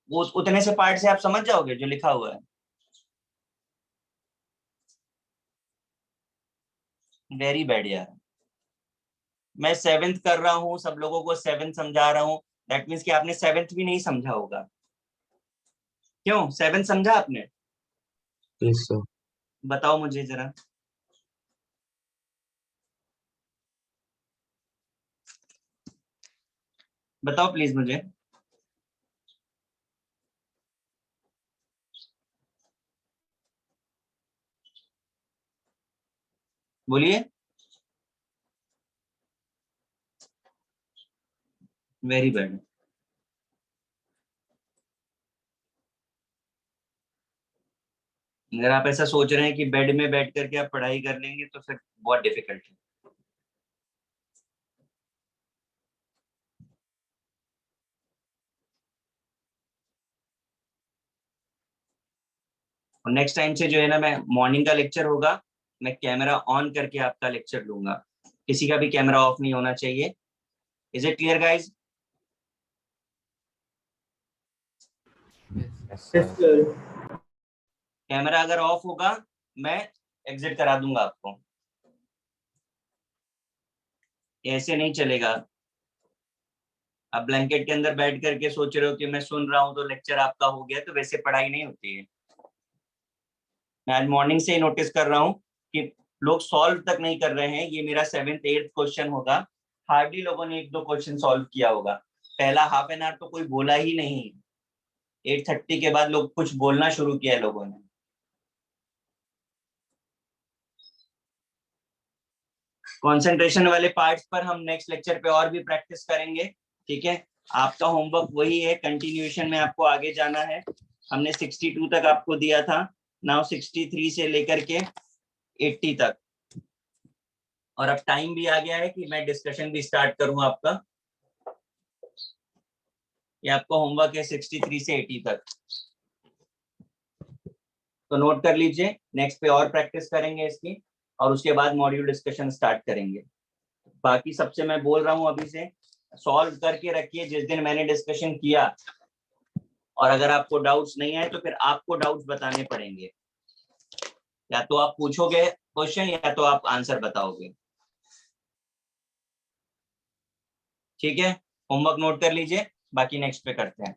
वो उतने से पार्ट से आप समझ जाओगे जो लिखा हुआ है। वेरी बैड यार, मैं 7th कर रहा हूँ, सब लोगों को 7th समझा रहा हूँ, दैट मीन्स कि आपने 7th भी नहीं समझा होगा। क्यों 7th समझा आपने? Yes, sir. बताओ मुझे जरा। बताओ प्लीज मुझे। बोलिए। Very bad. अगर आप ऐसा सोच रहे हैं कि बेड में बैठ करके आप पढ़ाई कर लेंगे तो फिर बहुत डिफिकल्ट है। और नेक्स्ट टाइम से जो है ना, मैं मॉर्निंग का लेक्चर होगा, मैं कैमरा ऑन करके आपका लेक्चर लूंगा, किसी का भी कैमरा ऑफ नहीं होना चाहिए। Is it clear guys? Yes. Yes, sir. Camera अगर ऑफ होगा मैं एग्जिट करा दूंगा आपको, ऐसे नहीं चलेगा। आप ब्लैंकेट के अंदर बैठ करके सोच रहे हो कि मैं सुन रहा हूं तो लेक्चर आपका हो गया, तो वैसे पढ़ाई नहीं होती है। मैं आज मॉर्निंग से ही नोटिस कर रहा हूँ कि लोग सॉल्व तक नहीं कर रहे हैं। ये मेरा 7th 8th क्वेश्चन होगा, हार्डली लोगों ने 1-2 क्वेश्चन सॉल्व किया होगा। पहला हाफ एन आवर तो कोई बोला ही नहीं, 8:30 के बाद लोग कुछ बोलना शुरू किया है लोगों ने। कंसंट्रेशन वाले पार्ट्स पर हम नेक्स्ट लेक्चर पे और भी प्रैक्टिस करेंगे, ठीक है। आपका होमवर्क वही है, कंटिन्यूएशन में आपको आगे जाना है। हमने 62 तक आपको दिया था, नाउ 63 से लेकर के 80 तक। और अब टाइम भी आ गया है कि मैं डिस्कशन भी स्टार्ट करूं आपका। ये आपका होमवर्क है 63 से 80 तक, तो नोट कर लीजिए। नेक्स्ट पे और प्रैक्टिस करेंगे इसकी, और उसके बाद मॉड्यूल डिस्कशन स्टार्ट करेंगे। बाकी सबसे मैं बोल रहा हूं अभी से, सॉल्व करके रखिए जिस दिन मैंने डिस्कशन किया, और अगर आपको डाउट्स नहीं आए तो फिर आपको डाउट्स बताने पड़ेंगे। या तो आप पूछोगे क्वेश्चन या तो आप आंसर बताओगे, ठीक है। होमवर्क नोट कर लीजिए, बाकी नेक्स्ट पे करते हैं।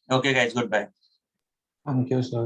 Okay guys, good bye. Thank you, sir.